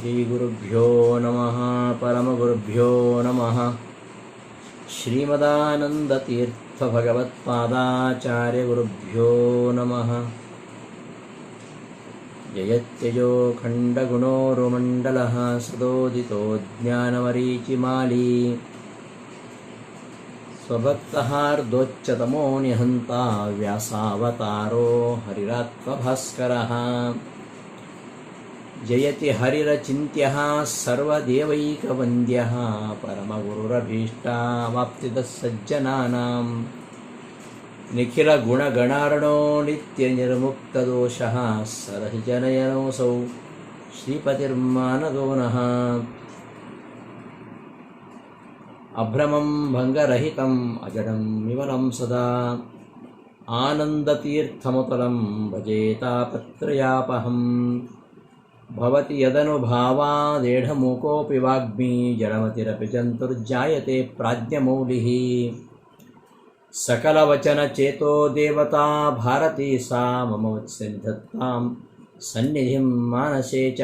ಶ್ರೀಗುರುಭ್ಯೋ ನಮಃ ಪರಮಗುರುಭ್ಯೋ ನಮಃ. ಶ್ರೀಮದಾನಂದತೀರ್ಥಭಗವತ್ಪಾದಾಚಾರ್ಯಗುರುಭ್ಯೋ ನಮಃ. ಜಯತ್ಯಜೋ ಖಂಡಗುಣೋರುಮಂಡಲಃ ಸದೋದಿತೋ ಜ್ಞಾನಮರೀಚಿಮಾಲಿ ಸ್ವಭಕ್ತಹಾರ್ದೋಚ್ಚತಮೋ ನಿಹಂತ ವ್ಯಾಸಾವತಾರೋ ಹರಿರಾತ್ಮಭಾಸ್ಕರಃ. ಜಯತಿ ಹರಿರಚಿಂತ್ಯಃ ಸರ್ವದೇವೈಕವಂದ್ಯಃ ಪರಮಗುರುರಭೀಷ್ಟಾವಾಪ್ತಿದಃ ಸಜ್ಜನಾನಾಂ. ನಿಖಿಲಗುಣಗಣಾರ್ಣೋ ನಿತ್ಯನಿರ್ಮುಕ್ತದೋಷಃ ಸರಸಿಜನಯನೋऽಸೌ ಶ್ರೀಪತಿರ್ಮಾನದೋ ನಃ. ಅಭ್ರಮಂ ಭಂಗರಹಿತಂ ಅಜಡಂ ವಿಮಲಂ ಸದಾ ಆನಂದತೀರ್ಥಮತುಲಂ ಭಜೇತಾಪತ್ರಯಾಪಹಂ. ಭವತಿ ಯದನುಭಾವಾದೇಢಮೂಕೋऽಪಿ ವಾಗ್ಮಿ ಜಡಮತಿರಪಿ ಜಂತುರ್ಜಾಯತೆ ಪ್ರಾಜ್ಞಮೌಲಿಃ. ಸಕಲವಚನಚೇತೋ ದೇವತಾ ಭಾರತೀ ಸಾ ಮಮ ವತ್ಸನ್ನಿಧತ್ತಾಂ ಸನ್ನಿಧಿಂ ಮಾನಸೇ ಚ.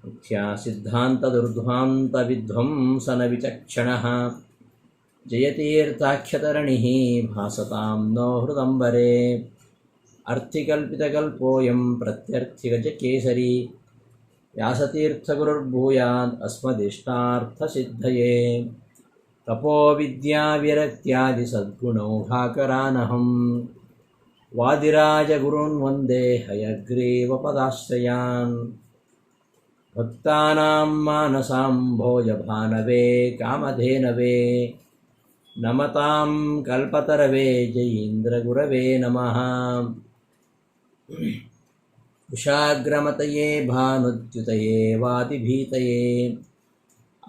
ಮಿಥ್ಯಾಸಿದ್ಧಾन्तದುರ್ಧ್ವಾन्तವಿಧ್ವಂಸನವಿಚಕ್ಷಣಃ ಜಯತೀರ್ಥಾಖ್ಯತರಣಿಃ ಭಾಸತಾಂ ನೋ ಹೃದಂಬರೆ. ಅರ್ಥಿಕಲ್ಪಿತಕಲ್ಪೋऽಯಂ ಪ್ರತ್ಯರ್ಥಿಗಜಕೇಸರಿ ವ್ಯಾಸತೀರ್ಥಗುರುರ್ಭೂಯಾದ್ ಅಸ್ಮದಿಷ್ಟಾರ್ಥಸಿದ್ಧಯೇ. ತಪೋವಿದ್ಯಾವಿರಕ್ತ್ಯಾದಿ ಸದ್ಗುಣೌಘಾಕರಾನಹಂ ವಾದಿರಾಜಗುರುನ್ ವಂದೇ ಹಯಗ್ರೀವಪದಾಶ್ರಯಾನ್. ಭಕ್ತಾನಾಂ ಮಾನಸಾಂಭೋಜಭಾನವೇ ಕಾಮಧೇನವೇ ನಮತಾಂ ಕಲ್ಪತರವೇ ಜಯೀಂದ್ರಗುರವೇ ನಮಃ. ಕುಶಾಗ್ರಮತಯೇ ಭಾನುದ್ಯುತಯೇ ವಾದಿಭೀತಯೇ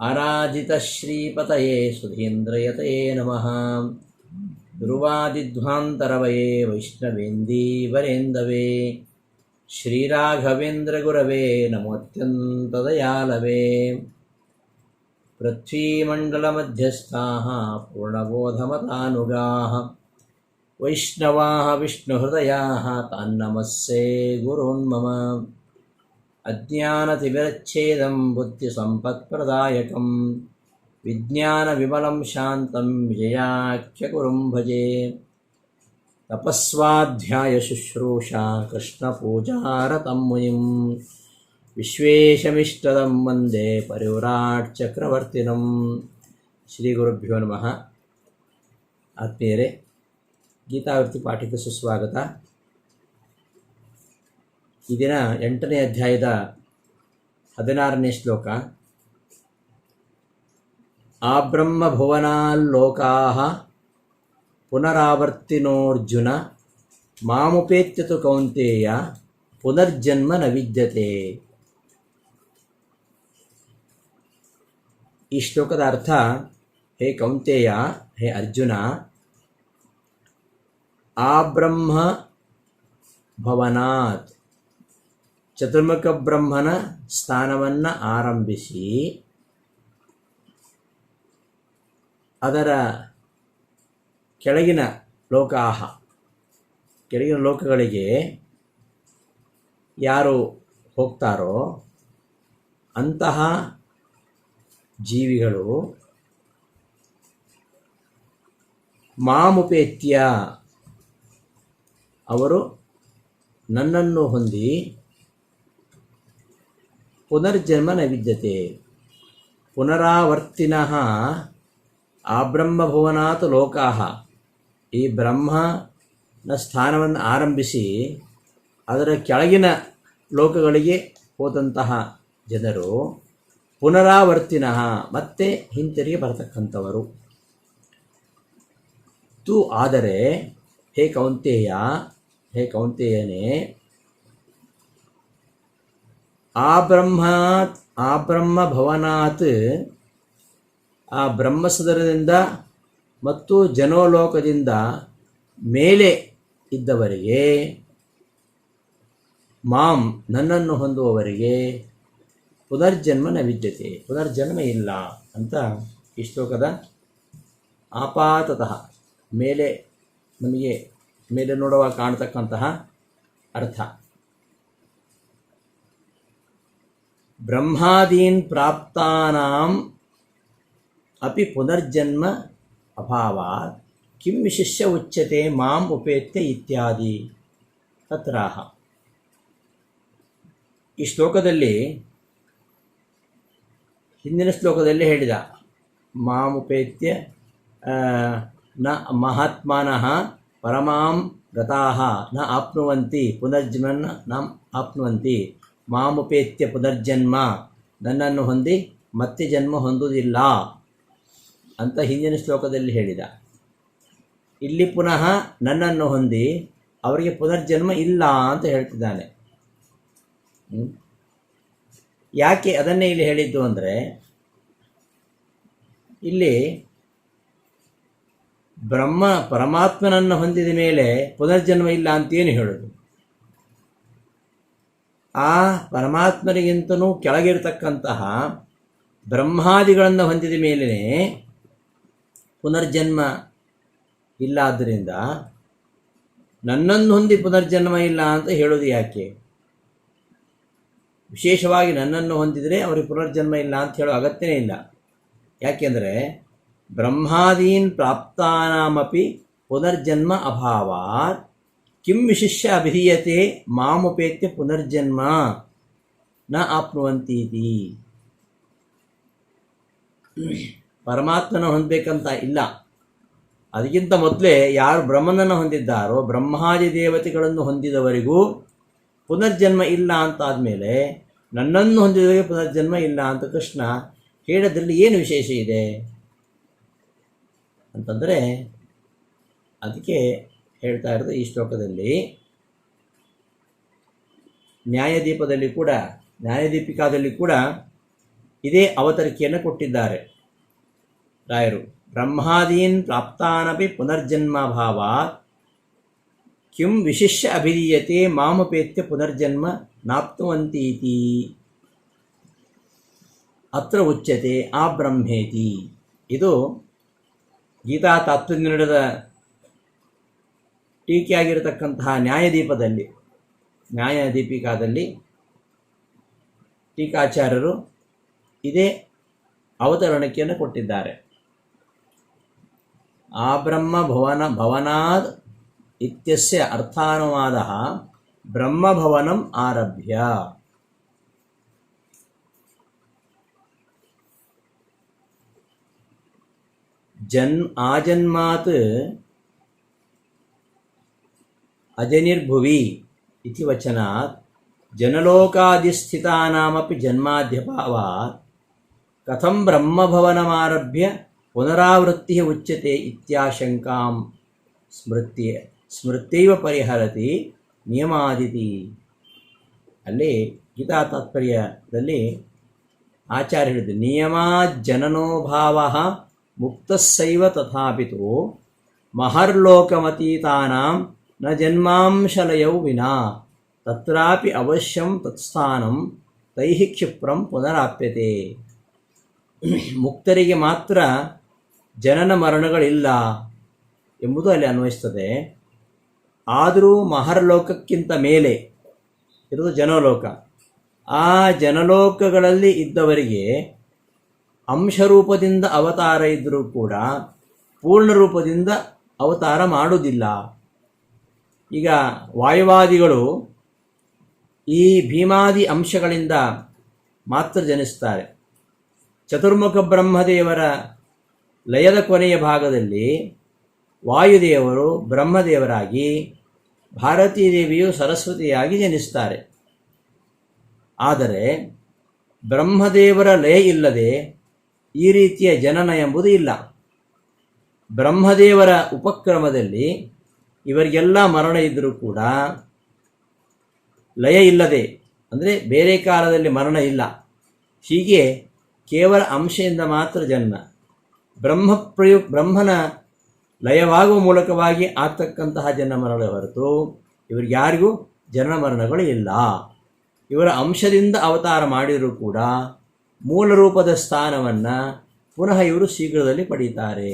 ಆರಾಜಿತಶ್ರೀಪತಯೇ ಸುಧೀಂದ್ರಯತಯೇ ನಮಃ. ಧ್ರುವಾದಿಧ್ವಾಂತರವಯೇ ವೈಷ್ಣವೇಂದೀವರೇಂದವೇ ಶ್ರೀರಾಘವೇಂದ್ರಗುರವೇ ನಮೋತ್ಯಂತದಯಾಲವೇ. ಪೃಥ್ವೀಮಂಡಲಮಧ್ಯಸ್ಥಾಃ ಪೂರ್ಣಬೋಧಮತಾನುಗಾಃ ವೈಷ್ಣವಾಃ ವಿಷ್ಣುಹೃದಯಾಃ ತಾನ್ನಮಸ್ಸೇ ಗುರೂನ್ ಮಮ. ಅಜ್ಞಾನತಿಮಿರಚ್ಛೇದಂ ಬುದ್ಧಿಸಂಪತ್ಪ್ರದಾಯಕಂ ವಿಜ್ಞಾನವಿಮಲಂ ಶಾಂತಂ ವಿಜಯಾಖ್ಯಗುರುಂ ಭಜೆ. ತಪಸ್ವಾಧ್ಯಾಯಶುಶ್ರೂಷಾ ಕೃಷ್ಣಪೂಜಾರತಂ ಮುನಿಂ ವಿಶ್ವೇಶಮಿಷ್ಟದಂ ವಂದೇ ಪರಿವ್ರಾಟ್ ಚಕ್ರವರ್ತಿನಂ. ಶ್ರೀ ಗುರುಭ್ಯೋ ನಮಃ. ಆತ್ಮೀಯರೇ, ಗೀತಾವೃತ್ತಿ ಪಾಠಕ್ಕೆ ಸುಸ್ವಾಗತ. ಈ ದಿನ 8ನೇ ಅಧ್ಯಾಯದ 16ನೇ ಶ್ಲೋಕ. ಆಬ್ರಹ್ಮಭುವನಾಲ್ಲೋಕಾಃ ಪುನರಾವರ್ತಿನೋರ್ಜುನ ಮಾಮುಪೇತ್ಯತು ಕೌಂತೇಯ ಪುನರ್ಜನ್ಮ ನ ವಿದ್ಯತೆ. ಈ ಶ್ಲೋಕದ ಅರ್ಥ: ಹೇ ಕೌಂತೇಯ, ಹೇ ಅರ್ಜುನ, ಆಬ್ರಹ್ಮ ಭವನಾತ್, ಚತುರ್ಮುಖ ಬ್ರಹ್ಮನ ಸ್ಥಾನವನ್ನು ಆರಂಭಿಸಿ ಅದರ ಕೆಳಗಿನ ಲೋಕಾಹ, ಕೆಳಗಿನ ಲೋಕಗಳಿಗೆ ಯಾರು ಹೋಗ್ತಾರೋ ಅಂತಹ ಜೀವಿಗಳು ಮಾಮುಪೇತ್ಯ, ಅವರು ನನ್ನನ್ನು ಹೊಂದಿ ಪುನರ್ಜನ್ಮ ನ ವಿದ್ಯತೆ. ಪುನರಾವರ್ತಿನಃ ಆಬ್ರಹ್ಮಭುವನಾತ್ ಲೋಕಾಃ, ಈ ಬ್ರಹ್ಮನ ಸ್ಥಾನವನ್ನು ಆರಂಭಿಸಿ ಅದರ ಕೆಳಗಿನ ಲೋಕಗಳಿಗೆ ಹೋದಂತಹ ಜನರು ಪುನರಾವರ್ತಿನಃ, ಮತ್ತೆ ಹಿಂತಿರುಗಿ ಬರತಕ್ಕಂಥವರು. ತು ಆದರೆ, ಹೇ ಕೌಂತೇಯ, ಹೇ ಕೌಂತೇಯನೇ, ಆಬ್ರಹ್ಮ ಭವನಾತ್, ಆ ಬ್ರಹ್ಮಸದರದಿಂದ ಮತ್ತು ಜನೋಲೋಕದಿಂದ ಮೇಲೆ ಇದ್ದವರಿಗೆ, ಮಾಂ ನನ್ನನ್ನು ಹೊಂದುವವರಿಗೆ ಪುನರ್ಜನ್ಮ ನ ವಿದ್ಯತೆ, ಪುನರ್ಜನ್ಮ ಇಲ್ಲ ಅಂತ ಈ ಶ್ಲೋಕದ ಆಪಾತತಃ ಮೇಲೆ ನಮಗೆ ಮೇಲೆ ನೋಡುವಾಗ ಕಾಣ್ತಕ್ಕಂತಹ ಅರ್ಥ. ಬ್ರಹ್ಮಾದೀನ್ ಪ್ರಾಪ್ತಾನಾಂ ಅಪಿ ಪುನರ್ಜನ್ಮ ಅಭಾವಾತ್ ಕಿಂ ವಿಶಿಷ್ಯ ಉಚ್ಯತೆ ಮಾಂ ಉಪೇತ್ಯ ಇತ್ಯಾದಿ ತತ್ರಾಹ. ಈ ಶ್ಲೋಕದಲ್ಲಿ ಹಿಂದಿನ ಶ್ಲೋಕದಲ್ಲಿ ಹೇಳಿದ ಮಾಮುಪೇತ್ಯ ನ ಮಹಾತ್ಮಾನಃ ಪರಮಾಂ ಗತಾಃ ನ ಆಪ್ನುವಂತಿ ಪುನರ್ಜನ್ಮ ನ ಆಪ್ನುವಂತಿ, ಮಾಮುಪೇತ್ಯ ಪುನರ್ಜನ್ಮ, ನನ್ನನ್ನು ಹೊಂದಿ ಮತ್ತೆ ಜನ್ಮ ಹೊಂದುವುದಿಲ್ಲ ಅಂತ ಹಿಂದಿನ ಶ್ಲೋಕದಲ್ಲಿ ಹೇಳಿದ. ಇಲ್ಲಿ ಪುನಃ ನನ್ನನ್ನು ಹೊಂದಿ ಅವರಿಗೆ ಪುನರ್ಜನ್ಮ ಇಲ್ಲ ಅಂತ ಹೇಳ್ತಿದ್ದಾನೆ. ಯಾಕೆ ಅದನ್ನೇ ಇಲ್ಲಿ ಹೇಳಿದ್ದು ಅಂದರೆ, ಇಲ್ಲಿ ಪರಮಾತ್ಮನನ್ನು ಹೊಂದಿದ ಮೇಲೆ ಪುನರ್ಜನ್ಮ ಇಲ್ಲ ಅಂತೇನು ಹೇಳೋದು? ಆ ಪರಮಾತ್ಮನಿಗಿಂತಲೂ ಕೆಳಗಿರತಕ್ಕಂತಹ ಬ್ರಹ್ಮಾದಿಗಳನ್ನು ಹೊಂದಿದ ಮೇಲೇ ಪುನರ್ಜನ್ಮ ಇಲ್ಲ. ಆದ್ದರಿಂದ ನನ್ನನ್ನು ಹೊಂದಿ ಪುನರ್ಜನ್ಮ ಇಲ್ಲ ಅಂತ ಹೇಳೋದು ಯಾಕೆ? ವಿಶೇಷವಾಗಿ ನನ್ನನ್ನು ಹೊಂದಿದರೆ ಅವರಿಗೆ ಪುನರ್ಜನ್ಮ ಇಲ್ಲ ಅಂತ ಹೇಳೋ ಅಗತ್ಯನೇ ಇಲ್ಲ. ಯಾಕೆಂದರೆ ಬ್ರಹ್ಮಾದೀನ್ ಪ್ರಾಪ್ತಾನಾಮಪಿ ಪುನರ್ಜನ್ಮ ಅಭಾವಾತ್ ಕಿಂ ವಿಶಿಷ್ಯ ಅಭಿಧೀಯತೆ ಮಾಮುಪೇತ್ಯ ಪುನರ್ಜನ್ಮ ನ ಆಪ್ನುವಂತೀತಿ. ಪರಮಾತ್ಮನ ಹೊಂದಬೇಕಂತ ಇಲ್ಲ. ಅದಕ್ಕಿಂತ ಮೊದಲೇ ಯಾರು ಬ್ರಹ್ಮನನ್ನು ಹೊಂದಿದ್ದಾರೋ ಬ್ರಹ್ಮಾದಿ ದೇವತೆಗಳನ್ನು ಹೊಂದಿದವರಿಗೂ ಪುನರ್ಜನ್ಮ ಇಲ್ಲ ಅಂತಾದಮೇಲೆ ನನ್ನನ್ನು ಹೊಂದಿದವರಿಗೆ ಪುನರ್ಜನ್ಮ ಇಲ್ಲ ಅಂತ ಕೃಷ್ಣ ಹೇಳೋದ್ರಲ್ಲಿ ಏನು ವಿಶೇಷ ಇದೆ ಅಂತಂದರೆ, ಅದಕ್ಕೆ ಹೇಳ್ತಾ ಇರೋದು ಈ ಶ್ಲೋಕದಲ್ಲಿ. ನ್ಯಾಯದೀಪಿಕಾದಲ್ಲಿ ಕೂಡ ಇದೇ ಅವತರಿಕೆಯನ್ನು ಕೊಟ್ಟಿದ್ದಾರೆ ರಾಯರು. ಬ್ರಹ್ಮಾದೀನ್ ಪ್ರಾಪ್ತಾನಪಿ ಪುನರ್ಜನ್ಮಭಾವಾತ್ ಕಿಂ ವಿಶಿಷ್ಯ ಅಭಿಧೀಯತೆ ಮಾಮುಪೇತ್ಯ ಪುನರ್ಜನ್ಮ ನಾಪ್ನುವಂತೀತಿ ಅತ್ರ ಉಚ್ಯತೆ ಆ ಬ್ರಹ್ಮೇತಿ. ಇದು ಗೀತಾ ತಾತ್ಪರ್ಯದ ಟೀಕೆಯಾಗಿರತಕ್ಕಂತಹ ನ್ಯಾಯದೀಪಿಕಾದಲ್ಲಿ ಟೀಕಾಚಾರ್ಯರು ಇದೇ ಅವತರಣಿಕೆಯನ್ನು ಕೊಟ್ಟಿದ್ದಾರೆ. ಆ ಬ್ರಹ್ಮ ಭವನಾದ್ ಇತ್ಯಸ್ಯ ಅರ್ಥಾನುವಾದಃ ಬ್ರಹ್ಮಭವನಂ ಆರಭ್ಯ. ಆಜನ್ಮಾತ್ ಅಜನಿರ್ಭುವಿ ಇತಿ ವಚನಾತ್ ಜನಲೋಕಾದಿಸ್ಥಿತಾನಾಮಪಿ ಜನ್ಮಾದ್ಯಭಾವಾತ್ ಕಥಂ ಬ್ರಹ್ಮಭವನಮಾರಭ್ಯ ಪುನರಾವೃತ್ತಿ ಉಚ್ಯತೆ ಇತ್ಯಾಶಂಕಾಂ ಸ್ಮೃತ್ಯೈವ ಪರಿಹರತಿ ನಿಯಮಾದಿತಿ. ಅಲ್ಲಿ ಗೀತಾ ತಾತ್ಪರ್ಯದಲ್ಲಿ ಆಚಾರ್ಯ ಹೇಳಿದ್ದು, ನಿಯಮಾ ಜನನೋಭಾವ ಮುಕ್ತಸ್ಸೈವ ತಥಾಪಿತು ಮಹರ್ಲೋಕಮತೀತಾನಾಂ ನ ಜನ್ಮಾಂಶಲಯೌ ವಿನಾ ತತ್ರಾಪಿ ಅವಶ್ಯಂ ತತ್ಸ್ಥಾನಂ ತೈಃ ಕ್ಷಿಪ್ರಂ ಪುನರಾಪ್ಯತೆ. ಮುಕ್ತರಿಗೆ ಮಾತ್ರ ಜನನ ಮರಣಗಳಿಲ್ಲ ಎಂಬುದು ಅಲ್ಲಿ ಅನ್ವಯಿಸ್ತದೆ. ಆದರೂ ಮಹರ್ಲೋಕಕ್ಕಿಂತ ಮೇಲೆ ಇರುವುದು ಜನಲೋಕ. ಆ ಜನಲೋಕಗಳಲ್ಲಿ ಇದ್ದವರಿಗೆ ಅಂಶರೂಪದಿಂದ ಅವತಾರ ಇದ್ದರೂ ಕೂಡ ಪೂರ್ಣ ರೂಪದಿಂದ ಅವತಾರ ಮಾಡುವುದಿಲ್ಲ. ಈಗ ವಾಯುವಾದಿಗಳು ಈ ಭೀಮಾದಿ ಅಂಶಗಳಿಂದ ಮಾತ್ರ ಜನಿಸ್ತಾರೆ. ಚತುರ್ಮುಖ ಬ್ರಹ್ಮದೇವರ ಲಯದ ಕೊನೆಯ ಭಾಗದಲ್ಲಿ ವಾಯುದೇವರು ಬ್ರಹ್ಮದೇವರಾಗಿ, ಭಾರತೀ ದೇವಿಯು ಸರಸ್ವತಿಯಾಗಿ ಜನಿಸ್ತಾರೆ. ಆದರೆ ಬ್ರಹ್ಮದೇವರ ಲಯ ಇಲ್ಲದೆ ಈ ರೀತಿಯ ಜನನ ಎಂಬುದು ಇಲ್ಲ. ಬ್ರಹ್ಮದೇವರ ಉಪಕ್ರಮದಲ್ಲಿ ಇವರಿಗೆಲ್ಲ ಮರಣ ಇದ್ದರೂ ಕೂಡ ಲಯ ಇಲ್ಲದೆ, ಅಂದರೆ ಬೇರೆ ಕಾಲದಲ್ಲಿ ಮರಣ ಇಲ್ಲ. ಹೀಗೆ ಕೇವಲ ಅಂಶದಿಂದ ಮಾತ್ರ ಜನ್ಮ. ಬ್ರಹ್ಮನ ಲಯವಾಗುವ ಮೂಲಕವಾಗಿ ಆಗ್ತಕ್ಕಂತಹ ಜನ್ಮ ಮರಣಗಳ ಹೊರತು ಇವರಿಗೆ ಯಾರಿಗೂ ಜನನ ಮರಣಗಳು ಇಲ್ಲ. ಇವರ ಅಂಶದಿಂದ ಅವತಾರ ಮಾಡಿದರೂ ಕೂಡ ಮೂಲ ರೂಪದ ಸ್ಥಾನವನ್ನು ಪುನಃ ಇವರು ಶೀಘ್ರದಲ್ಲಿ ಪಡೀತಾರೆ.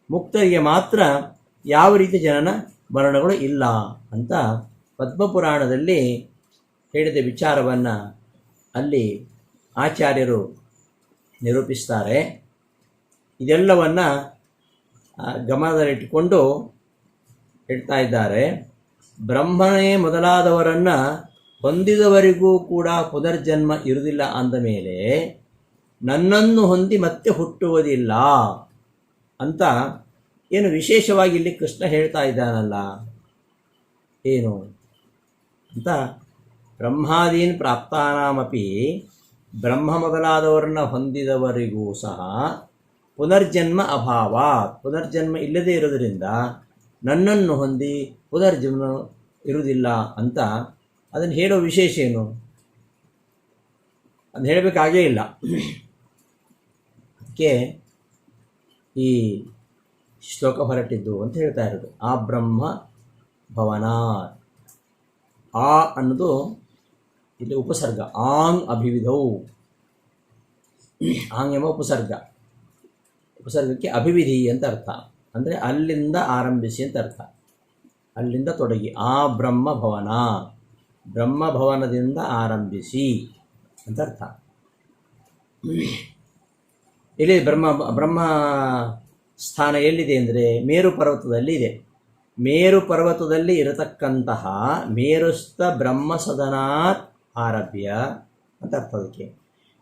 ಮುಕ್ತರಿಗೆ ಮಾತ್ರ ಯಾವ ರೀತಿ ಜನನ ಮರಣಗಳು ಇಲ್ಲ ಅಂತ ಪದ್ಮಪುರಾಣದಲ್ಲಿ ಹೇಳಿದ ವಿಚಾರವನ್ನು ಅಲ್ಲಿ ಆಚಾರ್ಯರು ನಿರೂಪಿಸ್ತಾರೆ. ಇದೆಲ್ಲವನ್ನು ಗಮನದಲ್ಲಿಟ್ಟುಕೊಂಡು ಹೇಳ್ತಾ ಇದ್ದಾರೆ, ಬ್ರಹ್ಮನೇ ಮೊದಲಾದವರನ್ನು ಹೊಂದಿದವರಿಗೂ ಕೂಡ ಪುನರ್ಜನ್ಮ ಇರುವುದಿಲ್ಲ ಅಂದ ಮೇಲೆ ನನ್ನನ್ನು ಹೊಂದಿ ಮತ್ತೆ ಹುಟ್ಟುವುದಿಲ್ಲ ಅಂತ ಏನು ವಿಶೇಷವಾಗಿ ಇಲ್ಲಿ ಕೃಷ್ಣ ಹೇಳ್ತಾ ಇದ್ದಾನಲ್ಲ, ಏನು ಅಂತ, ಬ್ರಹ್ಮಾದೀನ್ ಪ್ರಾಪ್ತಾನಾಮಪಿ, ಬ್ರಹ್ಮ ಮೊದಲಾದವರನ್ನು ಹೊಂದಿದವರಿಗೂ ಸಹ ಪುನರ್ಜನ್ಮ ಅಭಾವ, ಪುನರ್ಜನ್ಮ ಇಲ್ಲದೇ ಇರೋದರಿಂದ ನನ್ನನ್ನು ಹೊಂದಿ ಪುನರ್ಜನ್ಮ ಇರುವುದಿಲ್ಲ ಅಂತ ಅದನ್ನು ಹೇಳೋ ವಿಶೇಷ ಏನು? ಅದು ಹೇಳಬೇಕಾಗೇ ಇಲ್ಲ. ಅದಕ್ಕೆ ಈ ಶ್ಲೋಕ ಹೊರಟಿದ್ದು ಅಂತ ಹೇಳ್ತಾ ಇರೋದು. ಆ ಬ್ರಹ್ಮ ಭವನ, ಆ ಅನ್ನೋದು ಇಲ್ಲಿ ಉಪಸರ್ಗ, ಆಂಗ್ ಅಭಿವಿಧೌ, ಆಂಗ್ ಎಂಬ ಉಪಸರ್ಗಕ್ಕೆ ಅಭಿವಿಧಿ ಅಂತ ಅರ್ಥ. ಅಂದರೆ ಅಲ್ಲಿಂದ ಆರಂಭಿಸಿ ಅಂತ ಅರ್ಥ, ಅಲ್ಲಿಂದ ತೊಡಗಿ. ಆ ಬ್ರಹ್ಮಭವನ, ಬ್ರಹ್ಮಭವನದಿಂದ ಆರಂಭಿಸಿ ಅಂತ ಅರ್ಥ. ಇಲ್ಲಿ ಬ್ರಹ್ಮ ಸ್ಥಾನ ಎಲ್ಲಿದೆ ಅಂದರೆ ಮೇರು ಪರ್ವತದಲ್ಲಿ ಇದೆ. ಮೇರು ಪರ್ವತದಲ್ಲಿ ಇರತಕ್ಕಂತಹ ಮೇರುಸ್ಥ ಬ್ರಹ್ಮ ಸದನಾತ್ ಆರಭ್ಯ ಅಂತ ಅರ್ಥ. ಅದಕ್ಕೆ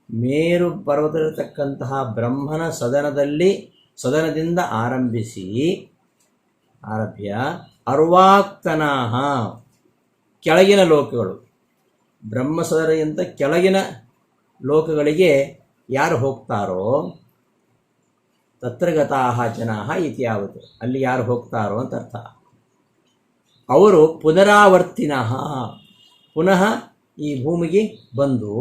ಮೇರು ಪರ್ವತದಲ್ಲಿರತಕ್ಕಂತಹ ಬ್ರಹ್ಮನ ಸದನದಿಂದ ಆರಭ್ಯ ಅರ್ವಾಕ್ತನಾಹ, ಕೆಳಗಿನ ಲೋಕಗಳು, ಬ್ರಹ್ಮ ಸದನದಿಂದ ಕೆಳಗಿನ ಲೋಕಗಳಿಗೆ ಯಾರು ಹೋಗ್ತಾರೋ, ತತ್ರಗತಾಹ ಜನಾಹ ಇತ್ಯಾವತ್ತು, ಅಲ್ಲಿ ಯಾರು ಹೋಗ್ತಾರೋ ಅಂತ ಅರ್ಥ. ಅವರು ಪುನರಾವರ್ತಿನಃ, ಪುನಃ ಈ ಭೂಮಿಗೆ ಬಂದು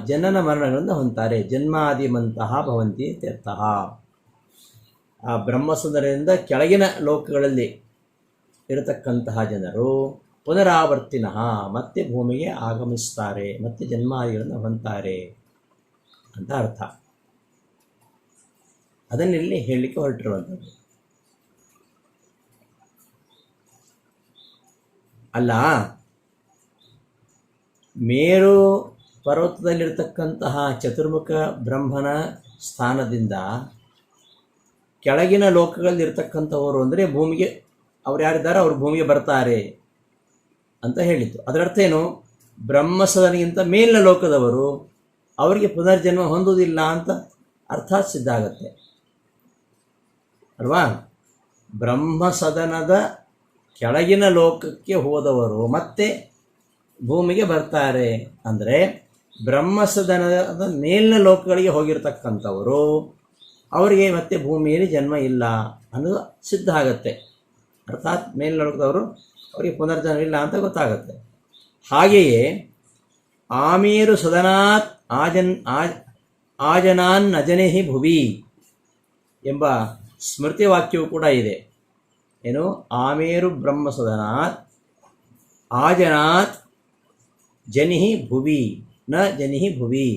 ಜನನ ಮರಣಗಳನ್ನು ಹೊಂತಾರೆ. ಜನ್ಮಾದಿಮಂತಹ ಭವಂತಿ ಇತ್ಯರ್ಥಃ. ಆ ಬ್ರಹ್ಮಸುಂದರದಿಂದ ಕೆಳಗಿನ ಲೋಕಗಳಲ್ಲಿ ಇರತಕ್ಕಂತಹ ಜನರು ಪುನರಾವರ್ತಿನಃ, ಮತ್ತೆ ಭೂಮಿಗೆ ಆಗಮಿಸ್ತಾರೆ, ಮತ್ತೆ ಜನ್ಮಾದಿಗಳನ್ನು ಹೊಂತಾರೆ ಅಂತ ಅರ್ಥ. ಅದನ್ನಿಲ್ಲಿ ಹೇಳಲಿಕ್ಕೆ ಹೊರಟಿರುವಂಥದ್ದು. ಅಲ್ಲ, ಮೇರು ಪರ್ವತದಲ್ಲಿರ್ತಕ್ಕಂತಹ ಚತುರ್ಮುಖ ಬ್ರಹ್ಮನ ಸ್ಥಾನದಿಂದ ಕೆಳಗಿನ ಲೋಕಗಳಲ್ಲಿರ್ತಕ್ಕಂಥವರು ಅಂದರೆ ಭೂಮಿಗೆ, ಅವ್ರು ಯಾರಿದ್ದಾರೆ ಅವರು ಭೂಮಿಗೆ ಬರ್ತಾರೆ ಅಂತ ಹೇಳಿತ್ತು. ಅದರರ್ಥ ಏನು? ಬ್ರಹ್ಮಸದನಿಗಿಂತ ಮೇಲಿನ ಲೋಕದವರು ಅವರಿಗೆ ಪುನರ್ಜನ್ಮ ಹೊಂದುವುದಿಲ್ಲ ಅಂತ ಅರ್ಥ ಸಿದ್ಧ ಆಗುತ್ತೆ ಅಲ್ವಾ? ಬ್ರಹ್ಮಸದನದ ಕೆಳಗಿನ ಲೋಕಕ್ಕೆ ಹೋದವರು ಮತ್ತೆ ಭೂಮಿಗೆ ಬರ್ತಾರೆ ಅಂದರೆ ಬ್ರಹ್ಮಸದನದ ಮೇಲಿನ ಲೋಕಗಳಿಗೆ ಹೋಗಿರ್ತಕ್ಕಂಥವರು ಅವರಿಗೆ ಮತ್ತೆ ಭೂಮಿಯಲ್ಲಿ ಜನ್ಮ ಇಲ್ಲ ಅನ್ನೋದು ಸಿದ್ಧ ಆಗುತ್ತೆ. ಅರ್ಥಾತ್ ಮೇಲಿನ ಲೋಕದವರು ಅವರಿಗೆ ಪುನರ್ಜನ್ಮ ಇಲ್ಲ ಅಂತ ಗೊತ್ತಾಗುತ್ತೆ. ಹಾಗೆಯೇ ಆಮೇರು ಸದನಾತ್ ಆಜನಾನ್ ಅಜನೇಹಿ ಭುವಿ ಎಂಬ ಸ್ಮೃತಿ ವಾಕ್ಯವು ಕೂಡ ಇದೆ. ಏನು? ಆಮೇರು ಬ್ರಹ್ಮ ಸದನಾತ್ ಆಜನಾತ್ ಜನಿಹಿ ಭುವಿ ನ ಜನಿಹಿ ಭುವಿ.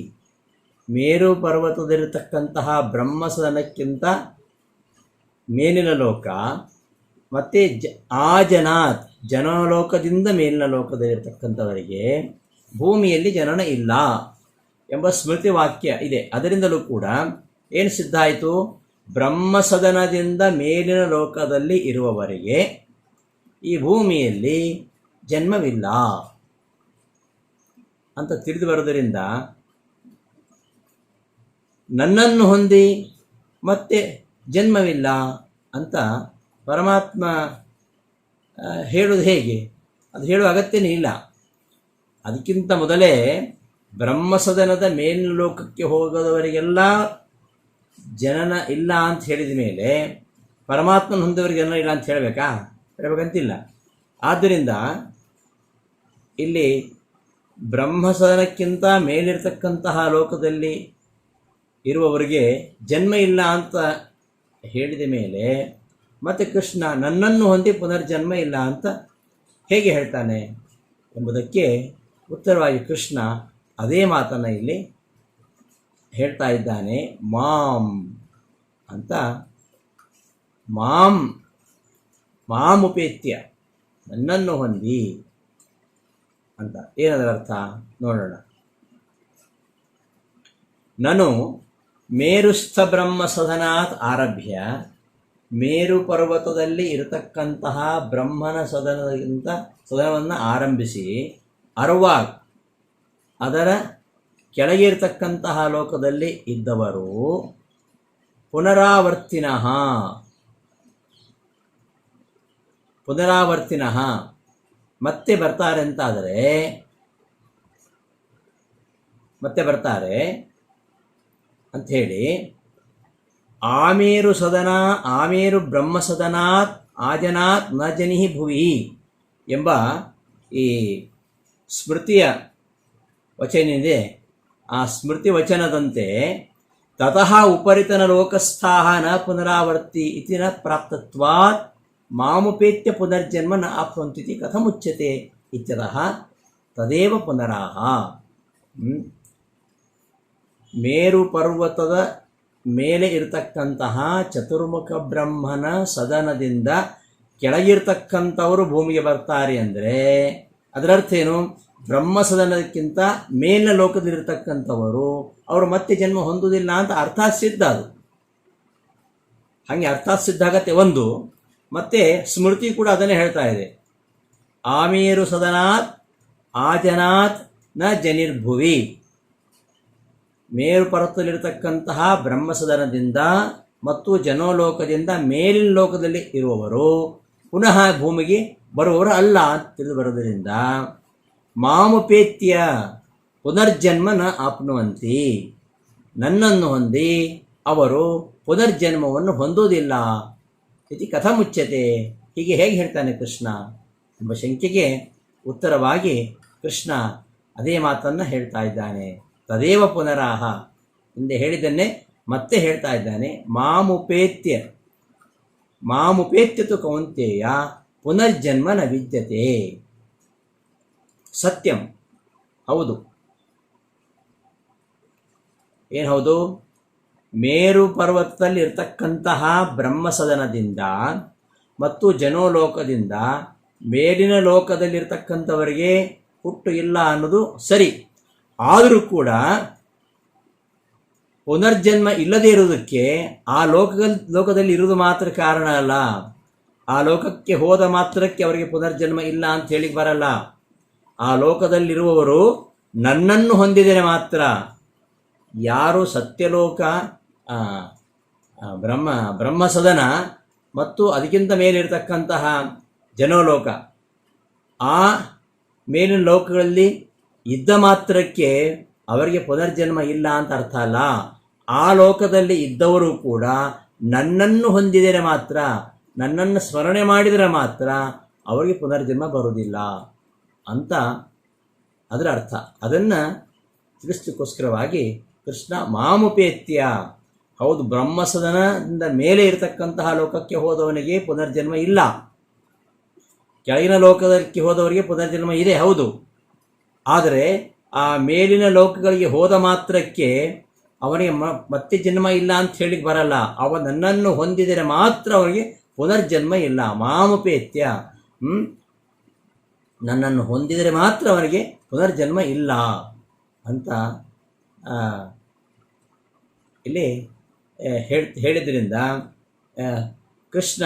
ಮೇರು ಪರ್ವತದಲ್ಲಿರತಕ್ಕಂತಹ ಬ್ರಹ್ಮಸದನಕ್ಕಿಂತ ಮೇಲಿನ ಲೋಕ ಮತ್ತು ಆಜನಾತ್ ಜನಲೋಕದಿಂದ ಮೇಲಿನ ಲೋಕದಲ್ಲಿರ್ತಕ್ಕಂಥವರಿಗೆ ಭೂಮಿಯಲ್ಲಿ ಜನನ ಇಲ್ಲ ಎಂಬ ಸ್ಮೃತಿ ವಾಕ್ಯ ಇದೆ. ಅದರಿಂದಲೂ ಕೂಡ ಏನು ಸಿದ್ಧ ಆಯಿತು? ಬ್ರಹ್ಮಸದನದಿಂದ ಮೇಲಿನ ಲೋಕದಲ್ಲಿ ಇರುವವರಿಗೆ ಈ ಭೂಮಿಯಲ್ಲಿ ಜನ್ಮವಿಲ್ಲ ಅಂತ ತಿಳಿದು ಬರೋದರಿಂದ ನನ್ನನ್ನು ಹೊಂದಿ ಮತ್ತೆ ಜನ್ಮವಿಲ್ಲ ಅಂತ ಪರಮಾತ್ಮ ಹೇಳೋದು ಹೇಗೆ? ಅದು ಹೇಳುವ ಅಗತ್ಯನೇ ಇಲ್ಲ. ಅದಕ್ಕಿಂತ ಮೊದಲೇ ಬ್ರಹ್ಮಸದನದ ಮೇಲಿನ ಲೋಕಕ್ಕೆ ಹೋಗೋದವರಿಗೆಲ್ಲ ಜನನ ಇಲ್ಲ ಅಂತ ಹೇಳಿದ ಮೇಲೆ ಪರಮಾತ್ಮನ ಹೊಂದವರಿಗೆ ಜನನ ಇಲ್ಲ ಅಂತ ಹೇಳಬೇಕಂತಿಲ್ಲ. ಆದ್ದರಿಂದ ಇಲ್ಲಿ ಬ್ರಹ್ಮಸದನಕ್ಕಿಂತ ಮೇಲಿರ್ತಕ್ಕಂತಹ ಲೋಕದಲ್ಲಿ ಇರುವವರಿಗೆ ಜನ್ಮ ಇಲ್ಲ ಅಂತ ಹೇಳಿದ ಮೇಲೆ ಮತ್ತೆ ಕೃಷ್ಣ ನನ್ನನ್ನು ಹೊಂದಿ ಪುನರ್ಜನ್ಮ ಇಲ್ಲ ಅಂತ ಹೇಗೆ ಹೇಳ್ತಾನೆ ಎಂಬುದಕ್ಕೆ ಉತ್ತರವಾಗಿ ಕೃಷ್ಣ ಅದೇ ಮಾತನ್ನು ಇಲ್ಲಿ ಹೇಳ್ತಾ ಇದ್ದಾನೆ. ಅಂತ ಮಾಮುಪೇತ್ಯ, ನನ್ನನ್ನು ಹೊಂದಿ ಅಂತ. ಏನದರ ಅರ್ಥ ನೋಡೋಣ. ನನು ಮೇರುಸ್ಥ ಬ್ರಹ್ಮ ಸದನಾತ್ ಆರಭ್ಯ, ಮೇರು ಪರ್ವತದಲ್ಲಿ ಇರತಕ್ಕಂತಹ ಬ್ರಹ್ಮನ ಸದನವನ್ನು ಆರಂಭಿಸಿ ಅರ್ವಾಗ್ ಅದರ ಕೆಳಗೆ ಇರತಕ್ಕಂತಹ ಲೋಕದಲ್ಲಿ ಇದ್ದವರು ಪುನರಾವರ್ತಿನಃ ಮತ್ತೆ ಬರ್ತಾರೆ ಅಂತಾದರೆ, ಮತ್ತೆ ಬರ್ತಾರೆ ಅಂಥೇಳಿ ಆಮೇರು ಬ್ರಹ್ಮ ಸದನಾತ್ ಆಜನಾತ್ ನ ಜನಿ ಭುವಿ ಎಂಬ ಈ ಸ್ಮೃತಿಯ ವಚನ ಇದೆ. ಆ ಸ್ಮೃತಿ ವಚನದಂತೆ ತತಃ ಉಪರಿತನ ಲೋಕಸ್ಥಾಃ ನ ಪುನರಾವರ್ತಿ ಇತಿ ನ ಪ್ರಾಪ್ತತ್ವಾತ್ ಮಾಮುಪೇತ್ಯ ಪುನರ್ಜನ್ಮ ನ ಆಪ್ನುವಂತಿ ಕಥಮುಚ್ಯತೆ ಇತ್ಯತಃ ತದೇವ ಪುನರಾಹ. ಮೇರು ಪರ್ವತದ ಮೇಲೆ ಇರತಕ್ಕಂತಹ ಚತುರ್ಮುಖ ಬ್ರಹ್ಮನ ಸದನದಿಂದ ಕೆಳಗಿರ್ತಕ್ಕಂಥವರು ಭೂಮಿಗೆ ಬರ್ತಾರೆ ಅಂದರೆ ಅದರರ್ಥ ಏನು? ಬ್ರಹ್ಮ ಸದನಕ್ಕಿಂತ ಮೇಲಿನ ಲೋಕದಲ್ಲಿರ್ತಕ್ಕಂಥವರು ಅವರು ಮತ್ತೆ ಜನ್ಮ ಹೊಂದುವುದಿಲ್ಲ ಅಂತ ಅರ್ಥ ಸಿದ್ಧ. ಅದು ಹಾಗೆ ಅರ್ಥ ಸಿದ್ಧ ಆಗತ್ತೆ ಒಂದು. ಮತ್ತೆ ಸ್ಮೃತಿ ಕೂಡ ಅದನ್ನೇ ಹೇಳ್ತಾ ಇದೆ. ಆಮೇರು ಸದನಾತ್ ಆಜನಾತ್ ನ ಜನಿರ್ಭುವಿ. ಮೇರು ಪರ್ವತದಲ್ಲಿರತಕ್ಕಂತಹ ಬ್ರಹ್ಮ ಸದನದಿಂದ ಮತ್ತು ಜನೋಲೋಕದಿಂದ ಮೇಲಿನ ಲೋಕದಲ್ಲಿ ಇರುವವರು ಪುನಃ ಭೂಮಿಗೆ ಬರುವವರು ಅಲ್ಲ ಅಂತ ತಿಳಿದು ಬರೋದರಿಂದ ಮಾಮುಪೇತ್ಯ ಪುನರ್ಜನ್ಮ ನ ಆಪ್ನುವಂತಿ, ನನ್ನನ್ನು ಹೊಂದಿ ಅವರು ಪುನರ್ಜನ್ಮವನ್ನು ಹೊಂದುವುದಿಲ್ಲ. ಇತಿ ಕಥಮುಚ್ಯತೆ, ಹೀಗೆ ಹೇಗೆ ಹೇಳ್ತಾನೆ ಕೃಷ್ಣ ಎಂಬ ಶಂಕೆಗೆ ಉತ್ತರವಾಗಿ ಕೃಷ್ಣ ಅದೇ ಮಾತನ್ನು ಹೇಳ್ತಾ ಇದ್ದಾನೆ. ತದೇವ ಪುನರಾಹ, ಹಿಂದೆ ಹೇಳಿದ್ದನ್ನೇ ಮತ್ತೆ ಹೇಳ್ತಾ ಇದ್ದಾನೆ. ಮಾಮುಪೇತ್ಯತು ಕೌಂತೆಯ ಪುನರ್ಜನ್ಮ ನ ವಿದ್ಯತೆ. ಸತ್ಯಂ, ಹೌದು. ಏನು ಹೌದು? ಮೇರು ಪರ್ವತದಲ್ಲಿ ಇರ್ತಕ್ಕಂತಹ ಬ್ರಹ್ಮಸದನದಿಂದ ಮತ್ತು ಜನೋಲೋಕದಿಂದ ಮೇಲಿನ ಲೋಕದಲ್ಲಿರ್ತಕ್ಕಂಥವರಿಗೆ ಹುಟ್ಟು ಇಲ್ಲ ಅನ್ನೋದು ಸರಿ. ಆದರೂ ಕೂಡ ಪುನರ್ಜನ್ಮ ಇಲ್ಲದೇ ಇರುವುದಕ್ಕೆ ಆ ಲೋಕದಲ್ಲಿ ಇರುವುದು ಮಾತ್ರ ಕಾರಣ ಅಲ್ಲ. ಆ ಲೋಕಕ್ಕೆ ಹೋದ ಮಾತ್ರಕ್ಕೆ ಅವರಿಗೆ ಪುನರ್ಜನ್ಮ ಇಲ್ಲ ಅಂತ ಹೇಳಿ ಬರಲ್ಲ. ಆ ಲೋಕದಲ್ಲಿರುವವರು ನನ್ನನ್ನು ಹೊಂದಿದರೆ ಮಾತ್ರ. ಯಾರು ಸತ್ಯಲೋಕ, ಬ್ರಹ್ಮಸದನ ಮತ್ತು ಅದಕ್ಕಿಂತ ಮೇಲಿರ್ತಕ್ಕಂತಹ ಜನೋಲೋಕ, ಆ ಮೇಲಿನ ಲೋಕಗಳಲ್ಲಿ ಇದ್ದ ಮಾತ್ರಕ್ಕೆ ಅವರಿಗೆ ಪುನರ್ಜನ್ಮ ಇಲ್ಲ ಅಂತ ಅರ್ಥ ಅಲ್ಲ. ಆ ಲೋಕದಲ್ಲಿ ಇದ್ದವರು ಕೂಡ ನನ್ನನ್ನು ಹೊಂದಿದರೆ ಮಾತ್ರ, ನನ್ನನ್ನು ಸ್ಮರಣೆ ಮಾಡಿದರೆ ಮಾತ್ರ ಅವರಿಗೆ ಪುನರ್ಜನ್ಮ ಬರುವುದಿಲ್ಲ ಅಂತ ಅದರ ಅರ್ಥ. ಅದನ್ನು ತಿಳಿಸಲಿಕ್ಕೋಸ್ಕರವಾಗಿ ಕೃಷ್ಣ ಮಾಮುಪೇತ್ಯ, ಹೌದು, ಬ್ರಹ್ಮಸದನದಿಂದ ಮೇಲೆ ಇರತಕ್ಕಂತಹ ಲೋಕಕ್ಕೆ ಹೋದವನಿಗೆ ಪುನರ್ಜನ್ಮ ಇಲ್ಲ. ಕೆಳಗಿನ ಲೋಕಕ್ಕೆ ಹೋದವರಿಗೆ ಪುನರ್ಜನ್ಮ ಇದೆ, ಹೌದು. ಆದರೆ ಆ ಮೇಲಿನ ಲೋಕಗಳಿಗೆ ಹೋದ ಮಾತ್ರಕ್ಕೆ ಅವನಿಗೆ ಮತ್ತೆ ಜನ್ಮ ಇಲ್ಲ ಅಂತ ಹೇಳಿಕ್ಕೆ ಬರಲ್ಲ. ಅವ ನನ್ನನ್ನು ಹೊಂದಿದರೆ ಮಾತ್ರ ಅವನಿಗೆ ಪುನರ್ಜನ್ಮ ಇಲ್ಲ. ಮಾಮುಪೇತ್ಯ, ನನ್ನನ್ನು ಹೊಂದಿದರೆ ಮಾತ್ರ ಅವನಿಗೆ ಪುನರ್ಜನ್ಮ ಇಲ್ಲ ಅಂತ ಇಲ್ಲಿ ಹೇಳಿದ್ರಿಂದ ಕೃಷ್ಣ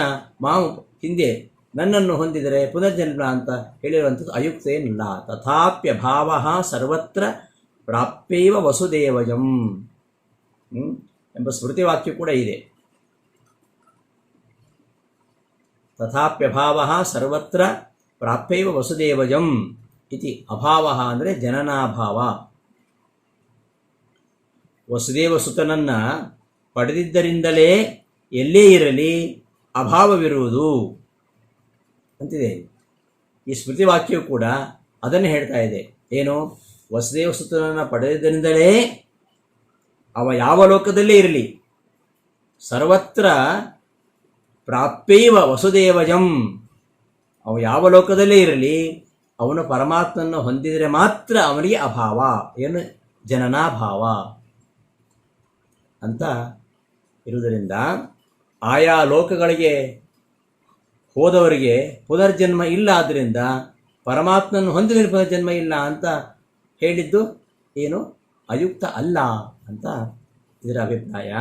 ಹಿಂದೆ ನನ್ನನ್ನು ಹೊಂದಿದರೆ ಪುನರ್ಜನ್ಮ ಅಂತ ಹೇಳಿರುವಂಥದ್ದು ಅಯುಕ್ತ ಏನಿಲ್ಲ. ತಥಾಪ್ಯಭಾವ ಸರ್ವತ್ರ ಪ್ರಾಪ್ಯೈವ ವಸುದೇವಜಂ ಎಂಬ ಸ್ಮೃತಿವಾಕ್ಯ ಕೂಡ ಇದೆ. ತಥಾಪ್ಯಭಾವ ಸರ್ವತ್ರ ಪ್ರಾಪ್ಯೈವ ವಸುದೇವಜಂ ಇತಿ. ಅಭಾವ ಅಂದರೆ ಜನನಾಭಾವ. ವಸುದೇವ ಸುತನನ್ನು ಪಡೆದಿದ್ದರಿಂದಲೇ ಎಲ್ಲೇ ಇರಲಿ ಅಭಾವವಿರುವುದು ಅಂತಿದೆ. ಈ ಸ್ಮೃತಿವಾಕ್ಯವು ಕೂಡ ಅದನ್ನು ಹೇಳ್ತಾ ಇದೆ. ಏನು? ವಸುದೇವ ಸುತನನ್ನು ಪಡೆದಿದ್ದರಿಂದಲೇ ಅವ ಯಾವ ಲೋಕದಲ್ಲೇ ಇರಲಿ ಸರ್ವತ್ರ ಪ್ರಾಪ್ಯೈವ ವಸುದೇವಜಂ, ಅವ ಯಾವ ಲೋಕದಲ್ಲೇ ಇರಲಿ ಅವನು ಪರಮಾತ್ಮನನ್ನು ಹೊಂದಿದರೆ ಮಾತ್ರ ಅವನಿಗೆ ಅಭಾವ, ಏನು ಜನನಾಭಾವ ಅಂತ ಇರುವುದರಿಂದ ಆಯಾ ಲೋಕಗಳಿಗೆ ಹೋದವರಿಗೆ ಪುನರ್ಜನ್ಮ ಇಲ್ಲ. ಆದ್ದರಿಂದ ಪರಮಾತ್ಮನನ್ನು ಹೊಂದಿದರೆ ಪುನರ್ಜನ್ಮ ಇಲ್ಲ ಅಂತ ಹೇಳಿದ್ದು ಏನು? ಅಯುಕ್ತ ಅಲ್ಲ ಅಂತ ಇದರ ಅಭಿಪ್ರಾಯ.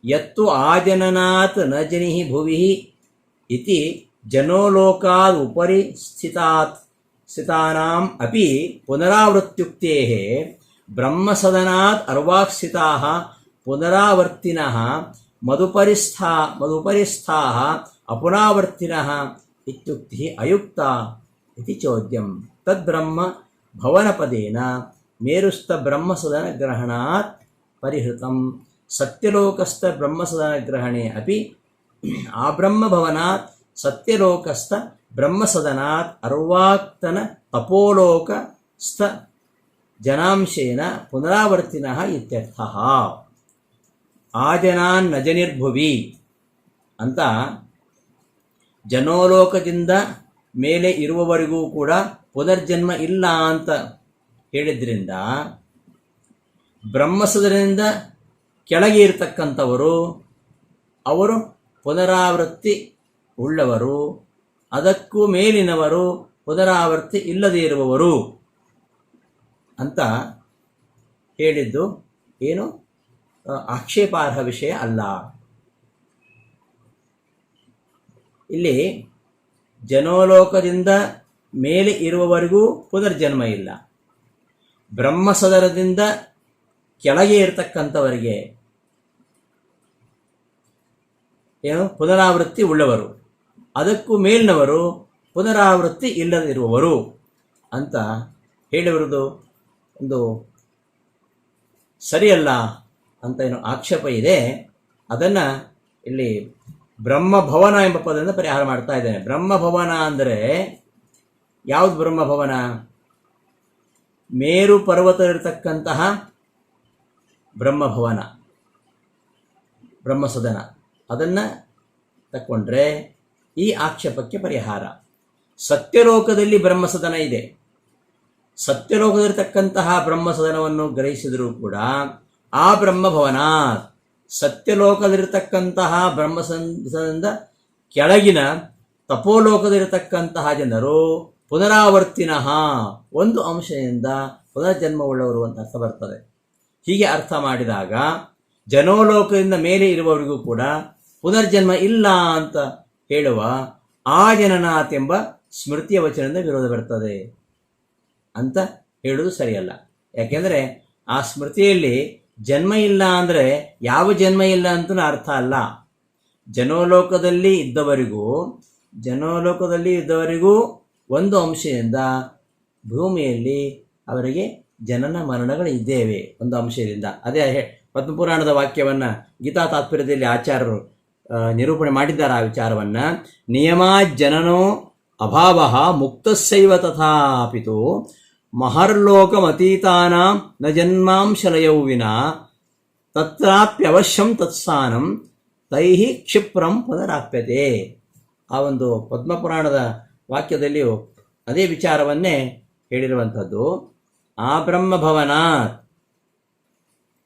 ಯತ್ತು ಆಜನನಾತ್ ನ ಜನಿ ಭುವಿ ಇತಿ ಜನೋಲೋಕಾದ್ ಉಪರಿ ಸ್ಥಿತಾನಾಂ ಅಪಿ ಪುನರಾವೃತ್ಯುಕ್ತೇಃ ಬ್ರಹ್ಮಸದನಾತ್ ಅರ್ವಾಕ್ಸ್ಥಿತಾಃ ಪುನರಾವರ್ತಿನಃ ಮದುಪರಿಸ್ಥಾಃ ಅಪುನರಾವರ್ತಿನಃ ಇತ್ಯುಕ್ತಿ ಅಯುಕ್ತ ಇತಿ ಚೋದ್ಯಂ. ತದ್ಬ್ರಹ್ಮ ಭವನಪದೇನ ಮೇರುಸ್ಥ ಬ್ರಹ್ಮಸದನ ಗ್ರಹಣಾತ್ ಪರಿಹೃತಂ ಸತ್ಯಲೋಕಸ್ಥ ಬ್ರಹ್ಮಸದನ ಗ್ರಹಣೆ ಅಪಿ ಆಬ್ರಹ್ಮಭವನಾತ್ ಸತ್ಯಲೋಕಸ್ಥ ಬ್ರಹ್ಮಸದನಾತ್ ಅರ್ವಾಕ್ತನ ತಪೋಲೋಕಸ್ಥ ಜನಾಂಶೇನ ಪುನರಾವರ್ತಿನಃ ಇತ್ಯರ್ಥಃ. ಆಜನಾನ್ ನಜನಿರ್ಭುವಿ ಅಂತ ಜನೋಲೋಕದಿಂದ ಮೇಲೆ ಇರುವವರೆಗೂ ಕೂಡ ಪುನರ್ಜನ್ಮ ಇಲ್ಲ ಅಂತ ಹೇಳಿದ್ರಿಂದ ಬ್ರಹ್ಮಸದನದಿಂದ ಕೆಳಗೆ ಇರತಕ್ಕಂಥವರು ಅವರು ಪುನರಾವೃತ್ತಿ ಉಳ್ಳವರು, ಅದಕ್ಕೂ ಮೇಲಿನವರು ಪುನರಾವರ್ತಿ ಇಲ್ಲದೇ ಇರುವವರು ಅಂತ ಹೇಳಿದ್ದು ಏನು ಆಕ್ಷೇಪಾರ್ಹ ವಿಷಯ ಅಲ್ಲ. ಇಲ್ಲಿ ಜನೋಲೋಕದಿಂದ ಮೇಲೆ ಇರುವವರೆಗೂ ಪುನರ್ಜನ್ಮ ಇಲ್ಲ, ಬ್ರಹ್ಮಸದನದಿಂದ ಕೆಳಗೆ ಇರತಕ್ಕಂಥವರಿಗೆ ಏನು ಪುನರಾವೃತ್ತಿ ಉಳ್ಳವರು, ಅದಕ್ಕೂ ಮೇಲಿನವರು ಪುನರಾವೃತ್ತಿ ಇಲ್ಲದಿರುವವರು ಅಂತ ಹೇಳಿಬರುವುದು ಒಂದು ಸರಿಯಲ್ಲ ಅಂತ ಏನು ಆಕ್ಷೇಪ ಇದೆ. ಅದನ್ನು ಇಲ್ಲಿ ಬ್ರಹ್ಮಭವನ ಎಂಬ ಪದದಿಂದ ಪರಿಹಾರ ಮಾಡ್ತಾ ಇದ್ದೇನೆ. ಬ್ರಹ್ಮಭವನ ಅಂದರೆ ಯಾವುದು? ಬ್ರಹ್ಮಭವನ ಮೇರು ಪರ್ವತದಲ್ಲಿರ್ತಕ್ಕಂತಹ ಬ್ರಹ್ಮಭವನ, ಬ್ರಹ್ಮಸದನ, ಅದನ್ನು ತಕ್ಕೊಂಡ್ರೆ ಈ ಆಕ್ಷೇಪಕ್ಕೆ ಪರಿಹಾರ. ಸತ್ಯಲೋಕದಲ್ಲಿ ಬ್ರಹ್ಮಸದನ ಇದೆ, ಸತ್ಯಲೋಕದಲ್ಲಿರ್ತಕ್ಕಂತಹ ಬ್ರಹ್ಮಸದನವನ್ನು ಗ್ರಹಿಸಿದರೂ ಕೂಡ ಆ ಬ್ರಹ್ಮಭವನ ಸತ್ಯಲೋಕದಲ್ಲಿರ್ತಕ್ಕಂತಹ ಬ್ರಹ್ಮಸದನದಿಂದ ಕೆಳಗಿನ ತಪೋಲೋಕದಲ್ಲಿರ್ತಕ್ಕಂತಹ ಜನರು ಪುನರಾವರ್ತಿನಃ ಒಂದು ಅಂಶದಿಂದ ಪುನರ್ಜನ್ಮವುಳ್ಳವರು ಅಂತ ಅರ್ಥ ಬರ್ತದೆ. ಹೀಗೆ ಅರ್ಥ ಮಾಡಿದಾಗ ಜನೋಲೋಕದಿಂದ ಮೇಲೆ ಇರುವವರಿಗೂ ಕೂಡ ಪುನರ್ಜನ್ಮ ಇಲ್ಲ ಅಂತ ಹೇಳುವ ಆಜನನಾಥ್ ಎಂಬ ಸ್ಮೃತಿಯ ವಚನದಿಂದ ವಿರೋಧ ಬರ್ತದೆ ಅಂತ ಹೇಳುವುದು ಸರಿಯಲ್ಲ. ಯಾಕೆಂದರೆ ಆ ಸ್ಮೃತಿಯಲ್ಲಿ ಜನ್ಮ ಇಲ್ಲ ಅಂದರೆ ಯಾವ ಜನ್ಮ ಇಲ್ಲ ಅಂತಲೂ ಅರ್ಥ ಅಲ್ಲ. ಜನೋಲೋಕದಲ್ಲಿ ಇದ್ದವರಿಗೂ ಒಂದು ಅಂಶದಿಂದ ಭೂಮಿಯಲ್ಲಿ ಅವರಿಗೆ ಜನನ ಮರಣಗಳು ಇದ್ದೇವೆ ಒಂದು ಅಂಶದಿಂದ. ಅದೇ ಪದ್ಮಪುರಾಣದ ವಾಕ್ಯವನ್ನು ಗೀತಾ ತಾತ್ಪರ್ಯದಲ್ಲಿ ಆಚಾರ್ಯರು ನಿರೂಪಣೆ ಮಾಡಿದ್ದಾರೆ. ಆ ವಿಚಾರವನ್ನು ನಿಯಮಾ ಜನನೋ ಅಭಾವ ಮುಕ್ತಸ್ಸೈವ ತಥಾಪಿತು ಮಹರ್ಲೋಕಮತೀತಾನಾಂ ನ ಜನ್ಮಾಂಶಲಯೌ ವಿನಾ ತತ್ರಾಪ್ಯವಶ್ಯಂ ತತ್ಸ್ಥಾನಂ ತೈಹಿ ಕ್ಷಿಪ್ರಂ ಪುನರಾಪ್ಯತೆ. ಆ ಒಂದು ಪದ್ಮಪುರಾಣದ ವಾಕ್ಯದಲ್ಲಿಯೂ ಅದೇ ವಿಚಾರವನ್ನೇ ಹೇಳಿರುವಂಥದ್ದು. ಆ ಬ್ರಹ್ಮಭವನಾತ್,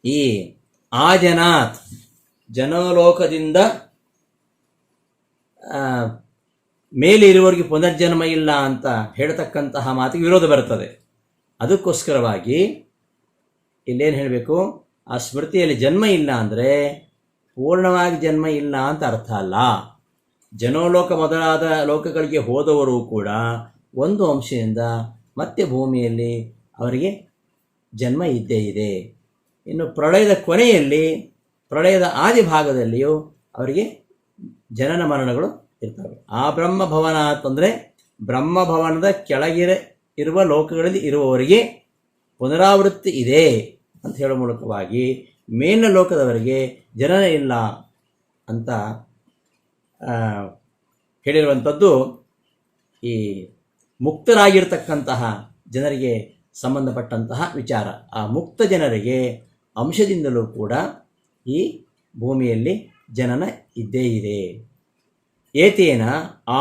ಈ ಆಜನಾತ್, ಜನೋಲೋಕದಿಂದ ಮೇಲೆ ಇರುವವರಿಗೆ ಪುನರ್ಜನ್ಮ ಇಲ್ಲ ಅಂತ ಹೇಳ್ತಕ್ಕಂತಹ ಮಾತಿಗೆ ವಿರೋಧ ಬರ್ತದೆ. ಅದಕ್ಕೋಸ್ಕರವಾಗಿ ಇಲ್ಲೇನು ಹೇಳಬೇಕು? ಆ ಸ್ಮೃತಿಯಲ್ಲಿ ಜನ್ಮ ಇಲ್ಲ ಅಂದರೆ ಪೂರ್ಣವಾಗಿ ಜನ್ಮ ಇಲ್ಲ ಅಂತ ಅರ್ಥ ಅಲ್ಲ. ಜನೋಲೋಕ ಮೊದಲಾದ ಲೋಕಗಳಿಗೆ ಹೋದವರು ಕೂಡ ಒಂದು ಅಂಶದಿಂದ ಮತ್ತೆ ಭೂಮಿಯಲ್ಲಿ ಅವರಿಗೆ ಜನ್ಮ ಇದ್ದೇ ಇದೆ. ಇನ್ನು ಪ್ರಳಯದ ಕೊನೆಯಲ್ಲಿ, ಪ್ರಳಯದ ಆದಿ ಭಾಗದಲ್ಲಿಯೂ ಅವರಿಗೆ ಜನನ ಮರಣಗಳು ಇರ್ತವೆ. ಆ ಬ್ರಹ್ಮಭವನ ಅಂತಂದರೆ ಬ್ರಹ್ಮಭವನದ ಕೆಳಗೆ ಇರುವ ಲೋಕಗಳಲ್ಲಿ ಇರುವವರಿಗೆ ಪುನರಾವೃತ್ತಿ ಇದೆ ಅಂತ ಹೇಳುವ ಮೂಲಕವಾಗಿ ಮೇಲಿನ ಲೋಕದವರಿಗೆ ಜನನ ಇಲ್ಲ ಅಂತ ಹೇಳಿರುವಂಥದ್ದು ಈ ಮುಕ್ತರಾಗಿರ್ತಕ್ಕಂತಹ ಜನರಿಗೆ ಸಂಬಂಧಪಟ್ಟಂತಹ ವಿಚಾರ. ಆ ಮುಕ್ತ ಜನರಿಗೆ ಅಂಶದಿಂದಲೂ ಕೂಡ ಈ ಭೂಮಿಯಲ್ಲಿ ಜನನ ಇದ್ದೇ ಇದೆ. ಏತೇನ